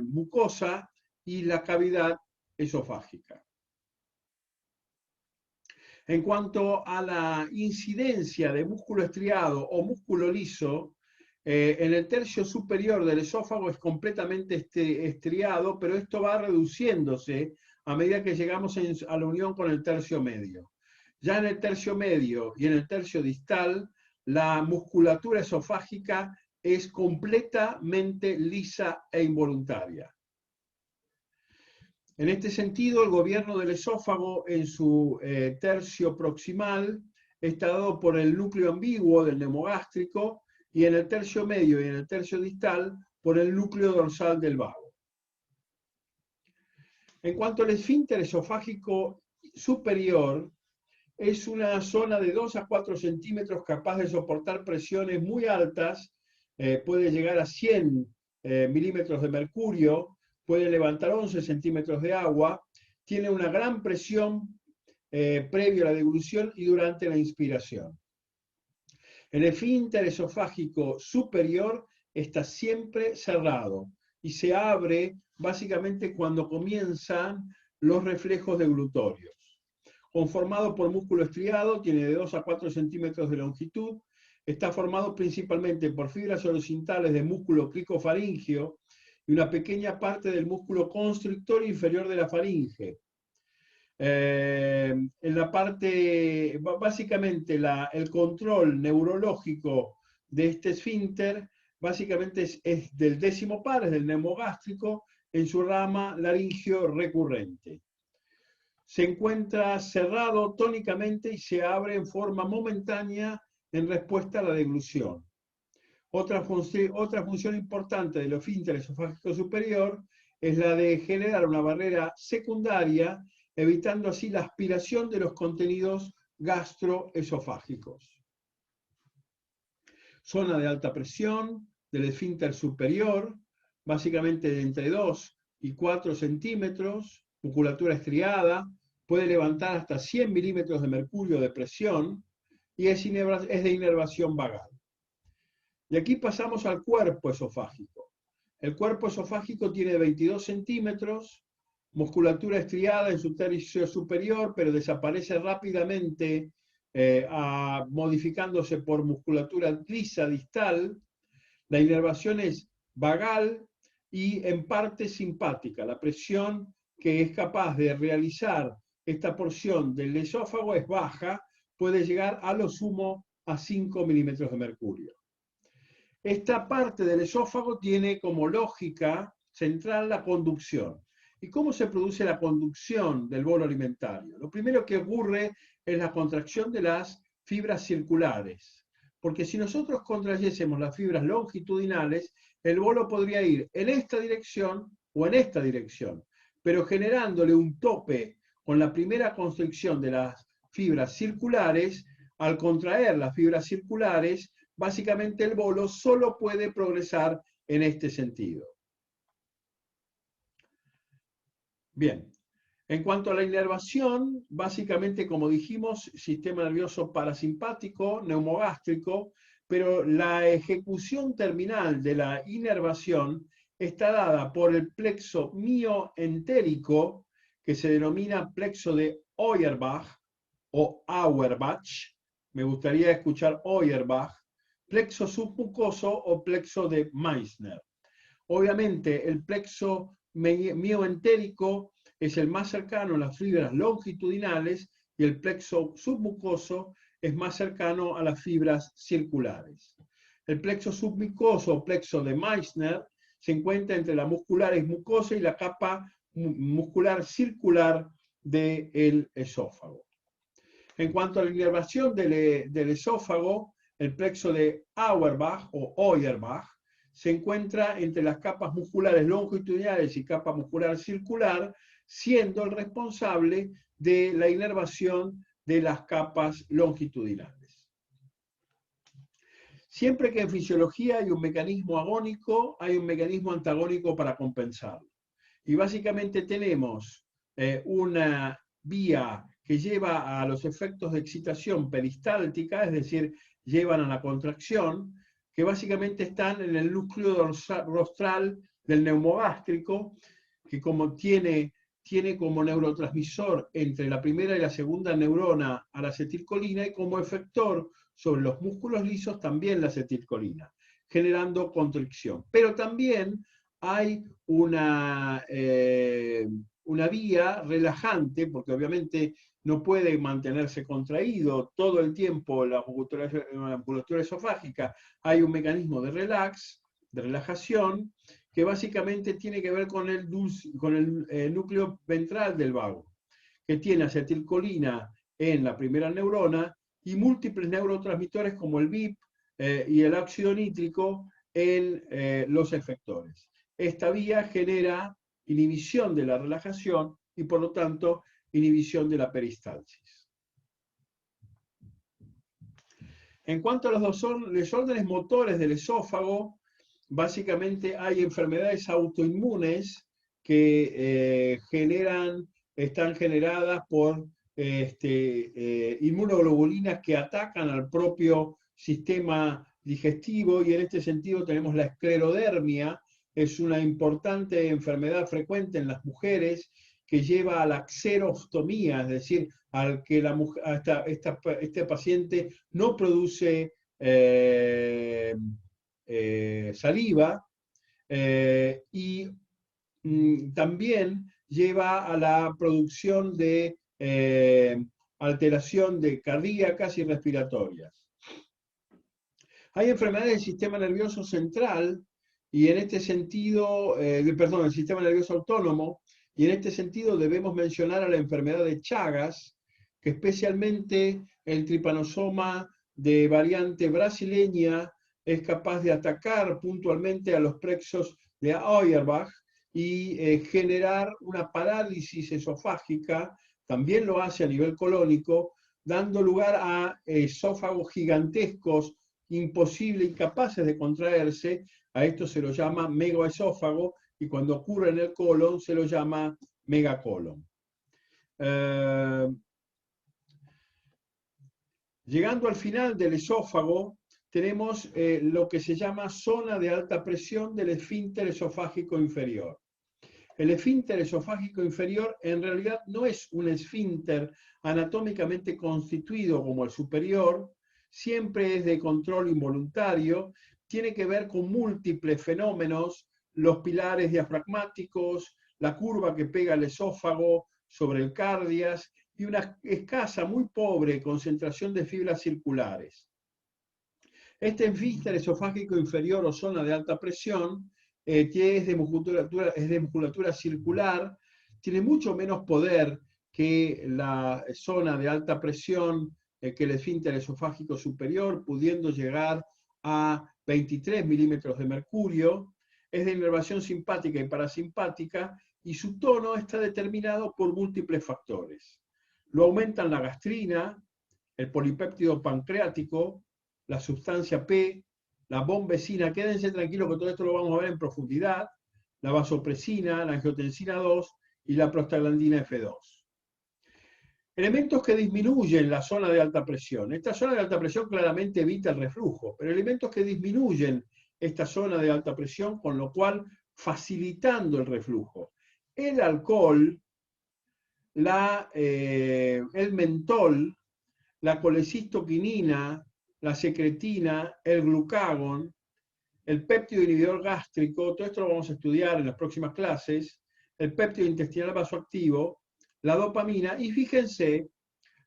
mucosa y la cavidad esofágica. En cuanto a la incidencia de músculo estriado o músculo liso, en el tercio superior del esófago es completamente estriado, pero esto va reduciéndose a medida que llegamos a la unión con el tercio medio. Ya en el tercio medio y en el tercio distal, la musculatura esofágica es completamente lisa e involuntaria. En este sentido, el gobierno del esófago en su tercio proximal está dado por el núcleo ambiguo del neumogástrico y en el tercio medio y en el tercio distal por el núcleo dorsal del vago. En cuanto al esfínter esofágico superior, es una zona de 2 a 4 centímetros capaz de soportar presiones muy altas, puede llegar a 100 milímetros de mercurio, puede levantar 11 centímetros de agua, tiene una gran presión previo a la deglución y durante la inspiración. El esfínter esofágico superior está siempre cerrado y se abre básicamente cuando comienzan los reflejos deglutorios. Conformado por músculo estriado, tiene de 2 a 4 centímetros de longitud, está formado principalmente por fibras horizontales de músculo cricofaríngeo y una pequeña parte del músculo constrictor inferior de la faringe. En la parte, básicamente el control neurológico de este esfínter, básicamente es del décimo par, es del neumogástrico, en su rama laringio recurrente. Se encuentra cerrado tónicamente y se abre en forma momentánea en respuesta a la deglución. Otra función importante del esfínter esofágico superior es la de generar una barrera secundaria, evitando así la aspiración de los contenidos gastroesofágicos. Zona de alta presión del esfínter superior, básicamente de entre 2 y 4 centímetros, musculatura estriada, puede levantar hasta 100 milímetros de mercurio de presión y es de inervación vagal. Y aquí pasamos al cuerpo esofágico. El cuerpo esofágico tiene 22 centímetros, musculatura estriada en su tercio superior, pero desaparece rápidamente modificándose por musculatura lisa distal. La inervación es vagal y en parte simpática. La presión que es capaz de realizar esta porción del esófago es baja, puede llegar a lo sumo a 5 milímetros de mercurio. Esta parte del esófago tiene como lógica central la conducción. ¿Y cómo se produce la conducción del bolo alimentario? Lo primero que ocurre es la contracción de las fibras circulares. Porque si nosotros contrayésemos las fibras longitudinales, el bolo podría ir en esta dirección o en esta dirección, pero generándole un tope con la primera constricción de las fibras circulares, al contraer las fibras circulares, básicamente el bolo solo puede progresar en este sentido. Bien, en cuanto a la inervación, básicamente, como dijimos, sistema nervioso parasimpático, neumogástrico, pero la ejecución terminal de la inervación está dada por el plexo mioentérico, que se denomina plexo de Auerbach o Auerbach, me gustaría escuchar Auerbach, plexo submucoso o plexo de Meissner. Obviamente, el plexo mioentérico es el más cercano a las fibras longitudinales y el plexo submucoso es más cercano a las fibras circulares. El plexo submucoso o plexo de Meissner se encuentra entre la muscularis mucosa y la capa muscular circular del esófago. En cuanto a la inervación del esófago, el plexo de Auerbach o Auerbach se encuentra entre las capas musculares longitudinales y capa muscular circular, siendo el responsable de la inervación de las capas longitudinales. Siempre que en fisiología hay un mecanismo agónico, hay un mecanismo antagónico para compensarlo. Y básicamente tenemos una vía que lleva a los efectos de excitación peristáltica, es decir, llevan a la contracción, que básicamente están en el núcleo rostral del neumogástrico, que como tiene como neurotransmisor entre la primera y la segunda neurona a la acetilcolina y como efector sobre los músculos lisos también la acetilcolina, generando constricción. Pero también hay una vía relajante, porque obviamente no puede mantenerse contraído todo el tiempo la musculatura esofágica. Hay un mecanismo de relajación, que básicamente tiene que ver con el núcleo ventral del vago, que tiene acetilcolina en la primera neurona y múltiples neurotransmisores como el VIP y el óxido nítrico en los efectores. Esta vía genera inhibición de la relajación y por lo tanto inhibición de la peristalsis. En cuanto a los desórdenes motores del esófago, básicamente hay enfermedades autoinmunes que están generadas por inmunoglobulinas que atacan al propio sistema digestivo, y en este sentido tenemos la esclerodermia. Es una importante enfermedad frecuente en las mujeres que lleva a la xerostomía, es decir, al que este paciente no produce saliva, y también lleva a la producción de alteración de cardíacas y respiratorias. Hay enfermedades del sistema nervioso central, y en este sentido, perdón, el sistema nervioso autónomo, y en este sentido debemos mencionar a la enfermedad de Chagas, que especialmente el tripanosoma de variante brasileña es capaz de atacar puntualmente a los plexos de Auerbach y generar una parálisis esofágica. También lo hace a nivel colónico, dando lugar a esófagos gigantescos, imposibles, incapaces de contraerse. A esto se lo llama megaesófago, y cuando ocurre en el colon se lo llama megacolon. Llegando al final del esófago, tenemos lo que se llama zona de alta presión del esfínter esofágico inferior. El esfínter esofágico inferior en realidad no es un esfínter anatómicamente constituido como el superior, siempre es de control involuntario, tiene que ver con múltiples fenómenos: los pilares diafragmáticos, la curva que pega el esófago sobre el cardias y una escasa, muy pobre concentración de fibras circulares. Este esfínter esofágico inferior o zona de alta presión es de musculatura circular, tiene mucho menos poder que la zona de alta presión, que el esfínter esofágico superior, pudiendo llegar a 23 milímetros de mercurio, es de inervación simpática y parasimpática, y su tono está determinado por múltiples factores. Lo aumentan la gastrina, el polipéptido pancreático, la sustancia P, la bombecina, quédense tranquilos que todo esto lo vamos a ver en profundidad, la vasopresina, la angiotensina 2 y la prostaglandina F2. Elementos que disminuyen la zona de alta presión. Esta zona de alta presión claramente evita el reflujo, pero elementos que disminuyen esta zona de alta presión, con lo cual facilitando el reflujo. El alcohol, el mentol, la colecistoquinina, la secretina, el glucagón, el péptido inhibidor gástrico, todo esto lo vamos a estudiar en las próximas clases, el péptido intestinal vasoactivo, la dopamina y, fíjense,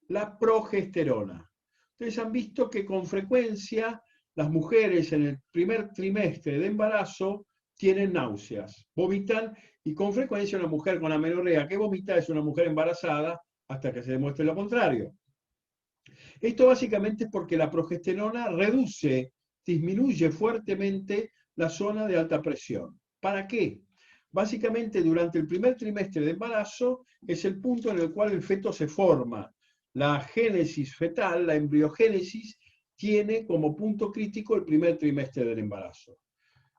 la progesterona. Ustedes han visto que con frecuencia las mujeres en el primer trimestre de embarazo tienen náuseas, vomitan, y con frecuencia una mujer con amenorrea que vomita es una mujer embarazada hasta que se demuestre lo contrario. Esto básicamente es porque la progesterona disminuye fuertemente la zona de alta presión. ¿Para qué? Básicamente durante el primer trimestre de embarazo es el punto en el cual el feto se forma. La génesis fetal, la embriogénesis, tiene como punto crítico el primer trimestre del embarazo.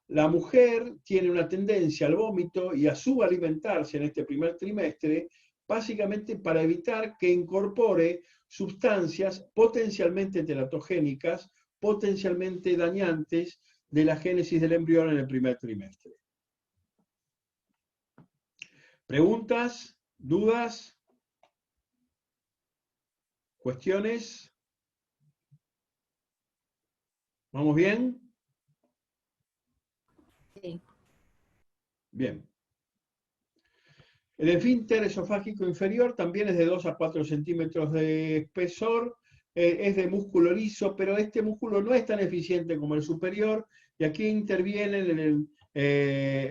La mujer tiene una tendencia al vómito y a subalimentarse en este primer trimestre, básicamente para evitar que incorpore sustancias potencialmente teratogénicas, potencialmente dañantes de la génesis del embrión en el primer trimestre. ¿Preguntas? ¿Dudas? ¿Cuestiones? ¿Vamos bien? Sí. Bien. El esfínter esofágico inferior también es de 2 a 4 centímetros de espesor, es de músculo liso, pero este músculo no es tan eficiente como el superior, y aquí intervienen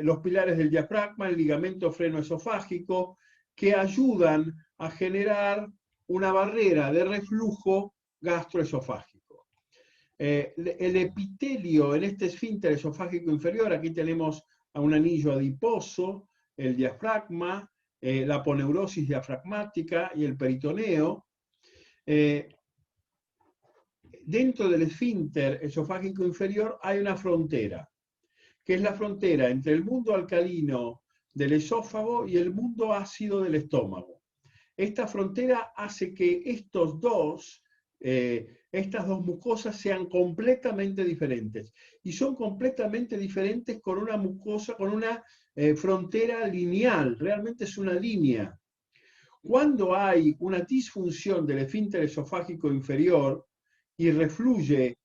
los pilares del diafragma, el ligamento frenoesofágico, que ayudan a generar una barrera de reflujo gastroesofágico. El epitelio en este esfínter esofágico inferior, aquí tenemos a un anillo adiposo, el diafragma, la aponeurosis diafragmática y el peritoneo. Dentro del esfínter esofágico inferior hay una frontera, que es la frontera entre el mundo alcalino del esófago y el mundo ácido del estómago. Esta frontera hace que estas dos mucosas sean completamente diferentes. Y son completamente diferentes con una mucosa, con una frontera lineal, realmente es una línea. Cuando hay una disfunción del esfínter esofágico inferior y refluye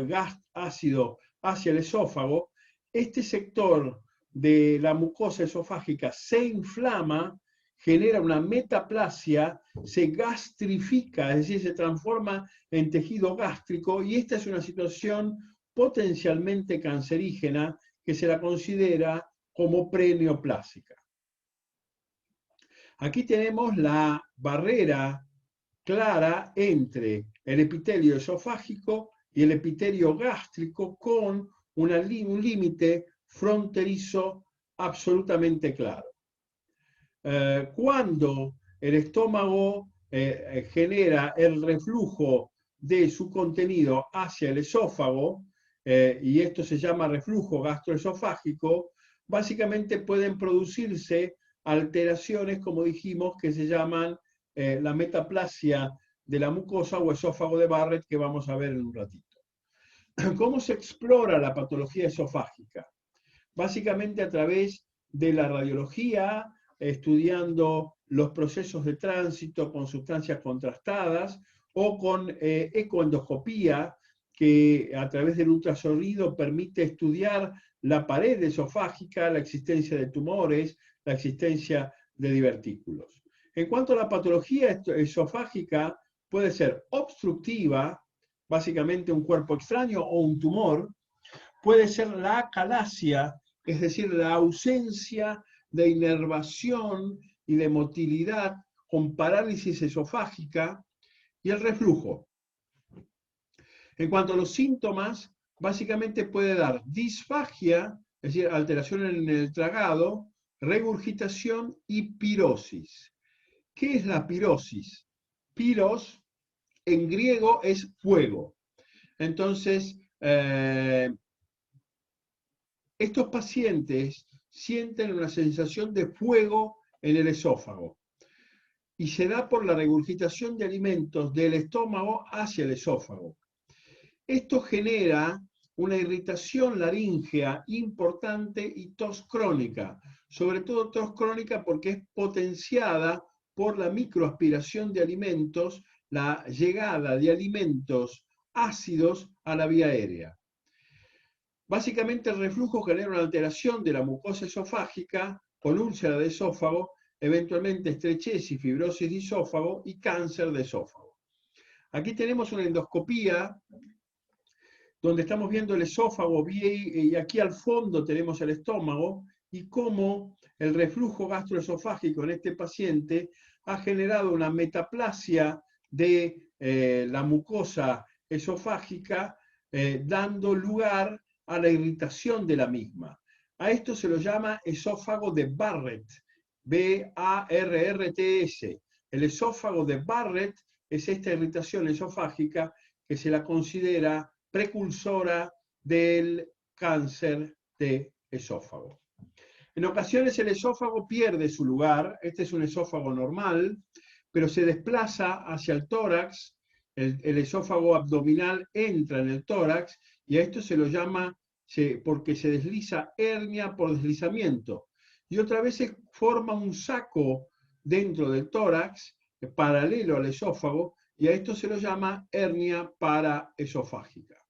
gas ácido hacia el esófago, este sector de la mucosa esofágica se inflama, genera una metaplasia, se gastrifica, es decir, se transforma en tejido gástrico, y esta es una situación potencialmente cancerígena que se la considera como preneoplásica. Aquí tenemos la barrera clara entre el epitelio esofágico y el epitelio gástrico con un límite fronterizo absolutamente claro. Cuando el estómago genera el reflujo de su contenido hacia el esófago, y esto se llama reflujo gastroesofágico, básicamente pueden producirse alteraciones, como dijimos, que se llaman la metaplasia de la mucosa o esófago de Barrett, que vamos a ver en un ratito. ¿Cómo se explora la patología esofágica? Básicamente a través de la radiología, estudiando los procesos de tránsito con sustancias contrastadas o con ecoendoscopía, que a través del ultrasonido permite estudiar la pared esofágica, la existencia de tumores, la existencia de divertículos. En cuanto a la patología esofágica, puede ser obstructiva, básicamente un cuerpo extraño o un tumor, puede ser la acalasia, es decir, la ausencia de inervación y de motilidad con parálisis esofágica, y el reflujo. En cuanto a los síntomas, básicamente puede dar disfagia, es decir, alteración en el tragado, regurgitación y pirosis. ¿Qué es la pirosis? Piros en griego es fuego. Entonces, estos pacientes sienten una sensación de fuego en el esófago y se da por la regurgitación de alimentos del estómago hacia el esófago. Esto genera una irritación laríngea importante y tos crónica, sobre todo tos crónica porque es potenciada por la microaspiración de alimentos, la llegada de alimentos ácidos a la vía aérea. Básicamente el reflujo genera una alteración de la mucosa esofágica con úlcera de esófago, eventualmente estrechez y fibrosis de esófago y cáncer de esófago. Aquí tenemos una endoscopía donde estamos viendo el esófago y aquí al fondo tenemos el estómago y cómo el reflujo gastroesofágico en este paciente ha generado una metaplasia de la mucosa esofágica, dando lugar a la irritación de la misma. A esto se lo llama esófago de Barrett, B-A-R-R-T-S. El esófago de Barrett es esta irritación esofágica que se la considera precursora del cáncer de esófago. En ocasiones el esófago pierde su lugar, este es un esófago normal, pero se desplaza hacia el tórax, el esófago abdominal entra en el tórax y a esto se lo llama, porque se desliza, hernia por deslizamiento. Y otra vez se forma un saco dentro del tórax, paralelo al esófago, y a esto se lo llama hernia paraesofágica.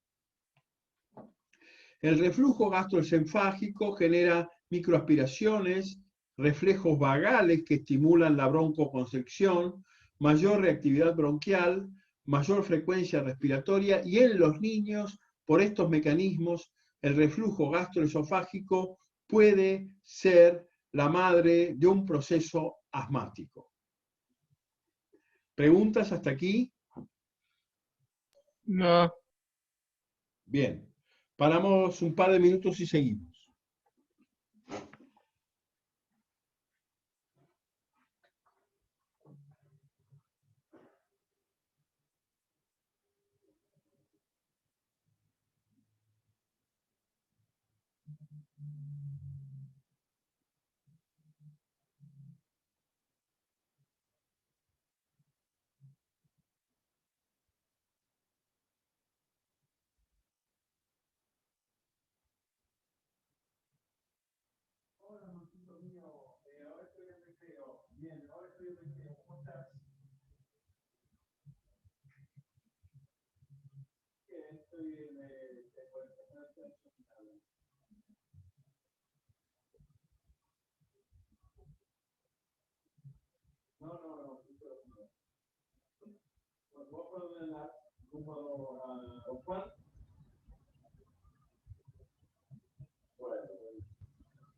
El reflujo gastroesofágico genera microaspiraciones, reflejos vagales que estimulan la broncoconstricción, mayor reactividad bronquial, mayor frecuencia respiratoria, y en los niños, por estos mecanismos, el reflujo gastroesofágico puede ser la madre de un proceso asmático. ¿Preguntas hasta aquí? No. Bien. Paramos un par de minutos y seguimos.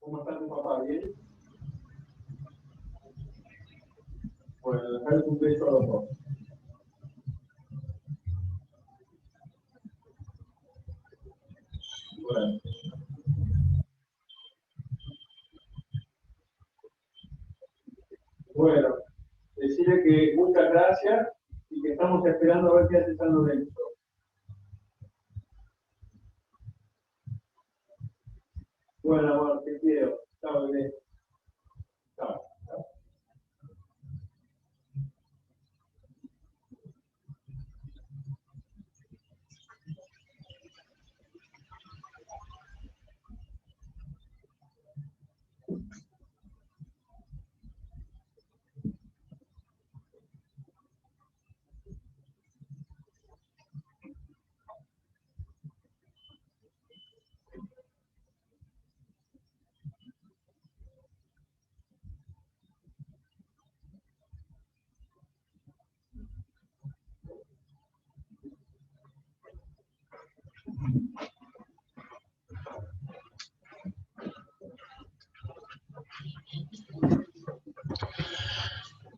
¿Cómo está tu papá? ¿Bien? Bueno, dejar un beso a los dos. Bueno. Bueno, decirle que muchas gracias y que estamos esperando a ver qué hace San Lorenzo. Bueno, amor, te quiero. Chao, bebé. Chao. Chao.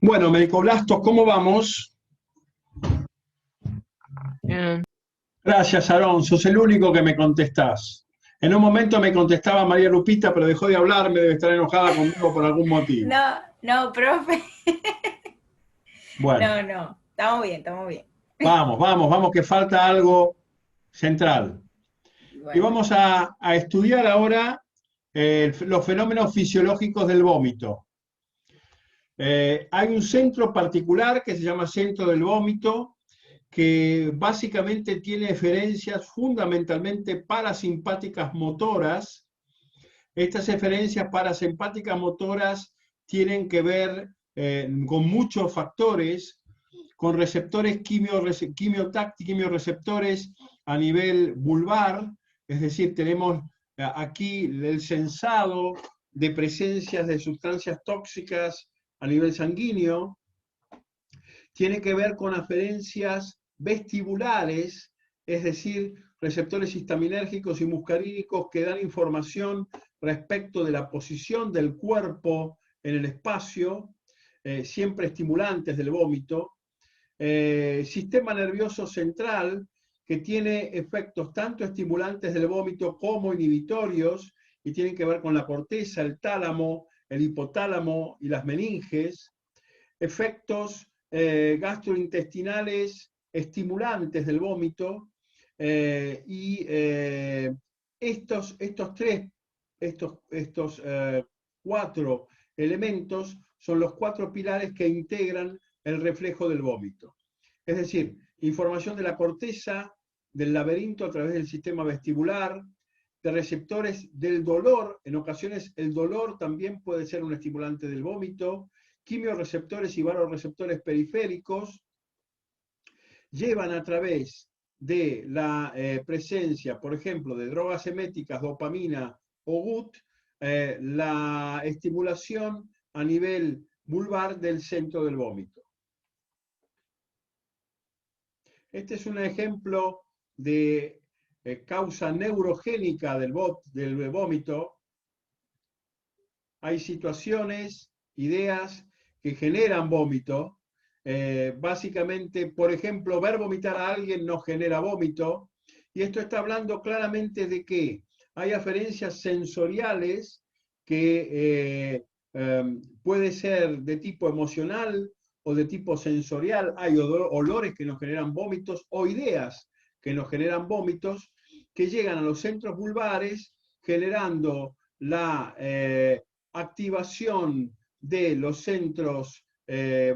Bueno, médico Blastos, ¿cómo vamos? Bien. Gracias, Aarón, sos el único que me contestás. En un momento me contestaba María Lupita, pero dejó de hablarme, debe estar enojada conmigo por algún motivo. No, no, profe. Bueno, No, estamos bien, estamos bien. vamos, que falta algo central. Y Bueno, vamos a estudiar ahora los fenómenos fisiológicos del vómito. Hay un centro particular que se llama centro del vómito, que básicamente tiene eferencias fundamentalmente parasimpáticas motoras. Estas eferencias parasimpáticas motoras tienen que ver con muchos factores, con receptores quimioreceptores a nivel vulvar, es decir, tenemos aquí el sensado de presencias de sustancias tóxicas a nivel sanguíneo, tiene que ver con aferencias vestibulares, es decir, receptores histaminérgicos y muscarínicos que dan información respecto de la posición del cuerpo en el espacio, siempre estimulantes del vómito. Sistema nervioso central, que tiene efectos tanto estimulantes del vómito como inhibitorios, y tienen que ver con la corteza, el tálamo, el hipotálamo y las meninges. Efectos gastrointestinales estimulantes del vómito, y estos cuatro elementos son los cuatro pilares que integran el reflejo del vómito. Es decir, información de la corteza, del laberinto a través del sistema vestibular, de receptores del dolor. En ocasiones el dolor también puede ser un estimulante del vómito. Quimioreceptores y varoreceptores periféricos llevan a través de la presencia, por ejemplo, de drogas eméticas, dopamina o GUT, la estimulación a nivel vulvar del centro del vómito. Este es un ejemplo de causa neurogénica del vómito. Hay situaciones, ideas que generan vómito. Básicamente, por ejemplo, ver vomitar a alguien no genera vómito. Y esto está hablando claramente de que hay aferencias sensoriales que puede ser de tipo emocional o de tipo sensorial. Hay olores que nos generan vómitos o ideas que nos generan vómitos que llegan a los centros vulvares generando la activación de los centros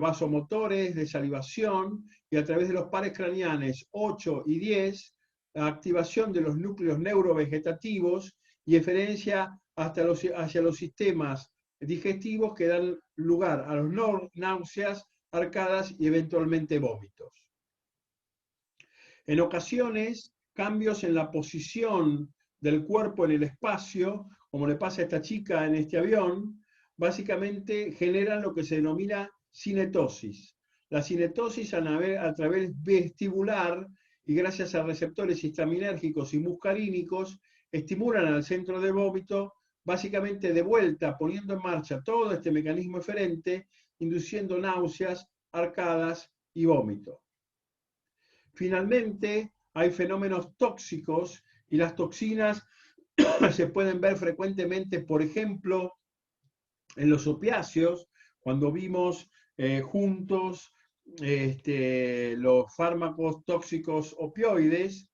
vasomotores, de salivación, y a través de los pares craneales 8 y 10, activación de los núcleos neurovegetativos y eferencia hacia los sistemas digestivos que dan lugar a los náuseas, arcadas y eventualmente vómitos. En ocasiones, cambios en la posición del cuerpo en el espacio, como le pasa a esta chica en este avión, básicamente generan lo que se denomina cinetosis. La cinetosis a través vestibular y gracias a receptores histaminérgicos y muscarínicos estimulan al centro de vómito, básicamente de vuelta, poniendo en marcha todo este mecanismo eferente, induciendo náuseas, arcadas y vómito. Finalmente, hay fenómenos tóxicos y las toxinas se pueden ver frecuentemente, por ejemplo, en los opiáceos, cuando vimos juntos los fármacos tóxicos opioides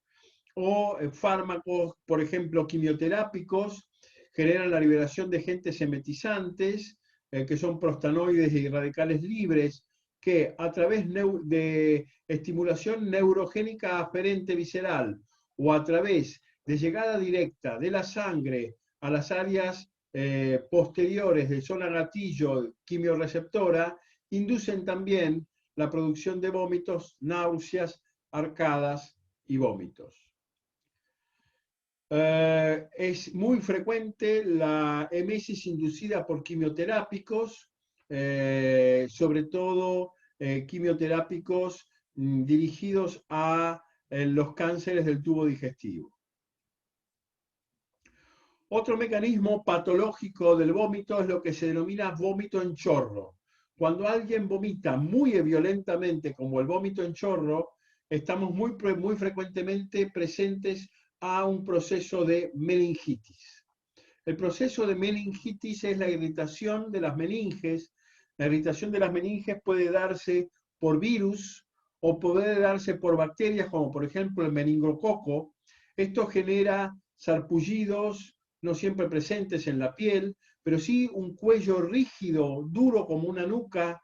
o fármacos, por ejemplo, quimioterápicos, generan la liberación de agentes emetizantes, que son prostanoides y radicales libres, que a través de estimulación neurogénica aferente visceral o a través de llegada directa de la sangre a las áreas posteriores de zona gatillo quimioreceptora, inducen también la producción de vómitos, náuseas, arcadas y vómitos. Es muy frecuente la emesis inducida por quimioterápicos, sobre todo quimioterápicos dirigidos a los cánceres del tubo digestivo. Otro mecanismo patológico del vómito es lo que se denomina vómito en chorro. Cuando alguien vomita muy violentamente, como el vómito en chorro, estamos muy frecuentemente presentes a un proceso de meningitis. El proceso de meningitis es la irritación de las meninges. La irritación de las meninges puede darse por virus o puede darse por bacterias, como por ejemplo el meningococo. Esto genera sarpullidos, no siempre presentes en la piel, pero sí un cuello rígido, duro como una nuca.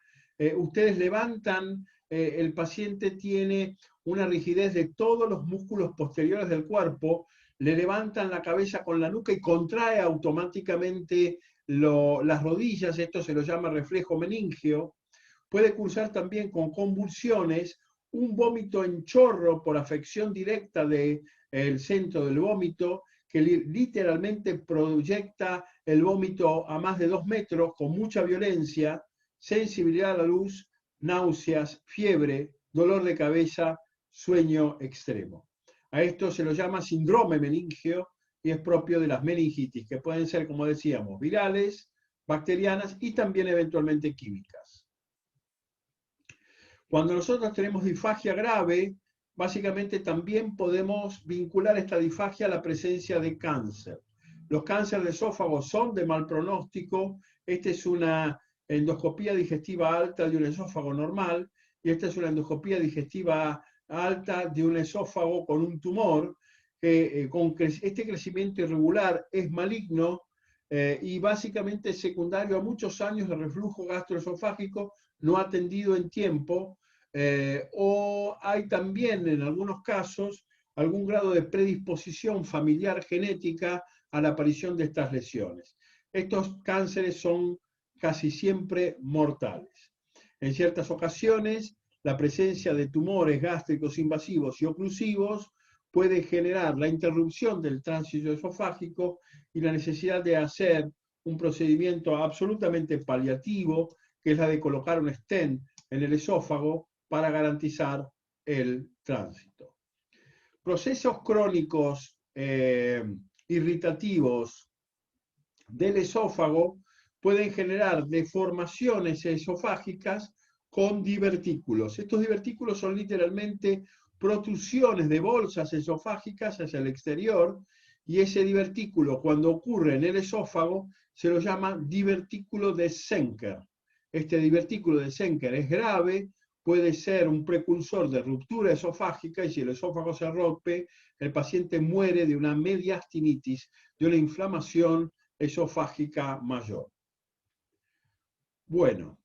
Ustedes levantan, el paciente tiene una rigidez de todos los músculos posteriores del cuerpo, le levantan la cabeza con la nuca y contrae automáticamente las rodillas, esto se lo llama reflejo meningeo. Puede cursar también con convulsiones, un vómito en chorro por afección directa del centro del vómito, que literalmente proyecta el vómito a más de 2 metros con mucha violencia, sensibilidad a la luz, náuseas, fiebre, dolor de cabeza, sueño extremo. A esto se lo llama síndrome meningeo y es propio de las meningitis, que pueden ser, como decíamos, virales, bacterianas y también eventualmente químicas. Cuando nosotros tenemos disfagia grave, básicamente también podemos vincular esta disfagia a la presencia de cáncer. Los cánceres de esófago son de mal pronóstico. Esta es una endoscopía digestiva alta de un esófago normal y esta es una endoscopía digestiva alta de un esófago con un tumor. Este crecimiento irregular es maligno y básicamente es secundario a muchos años de reflujo gastroesofágico no atendido en tiempo, o hay también en algunos casos algún grado de predisposición familiar genética a la aparición de estas lesiones. Estos cánceres son casi siempre mortales. En ciertas ocasiones, la presencia de tumores gástricos invasivos y oclusivos puede generar la interrupción del tránsito esofágico y la necesidad de hacer un procedimiento absolutamente paliativo, que es la de colocar un stent en el esófago para garantizar el tránsito. Procesos crónicos irritativos del esófago pueden generar deformaciones esofágicas con divertículos. Estos divertículos son literalmente protrusiones de bolsas esofágicas hacia el exterior, y ese divertículo, cuando ocurre en el esófago, se lo llama divertículo de Zenker. Este divertículo de Zenker es grave, puede ser un precursor de ruptura esofágica, y si el esófago se rompe, el paciente muere de una mediastinitis, de una inflamación esofágica mayor. Bueno,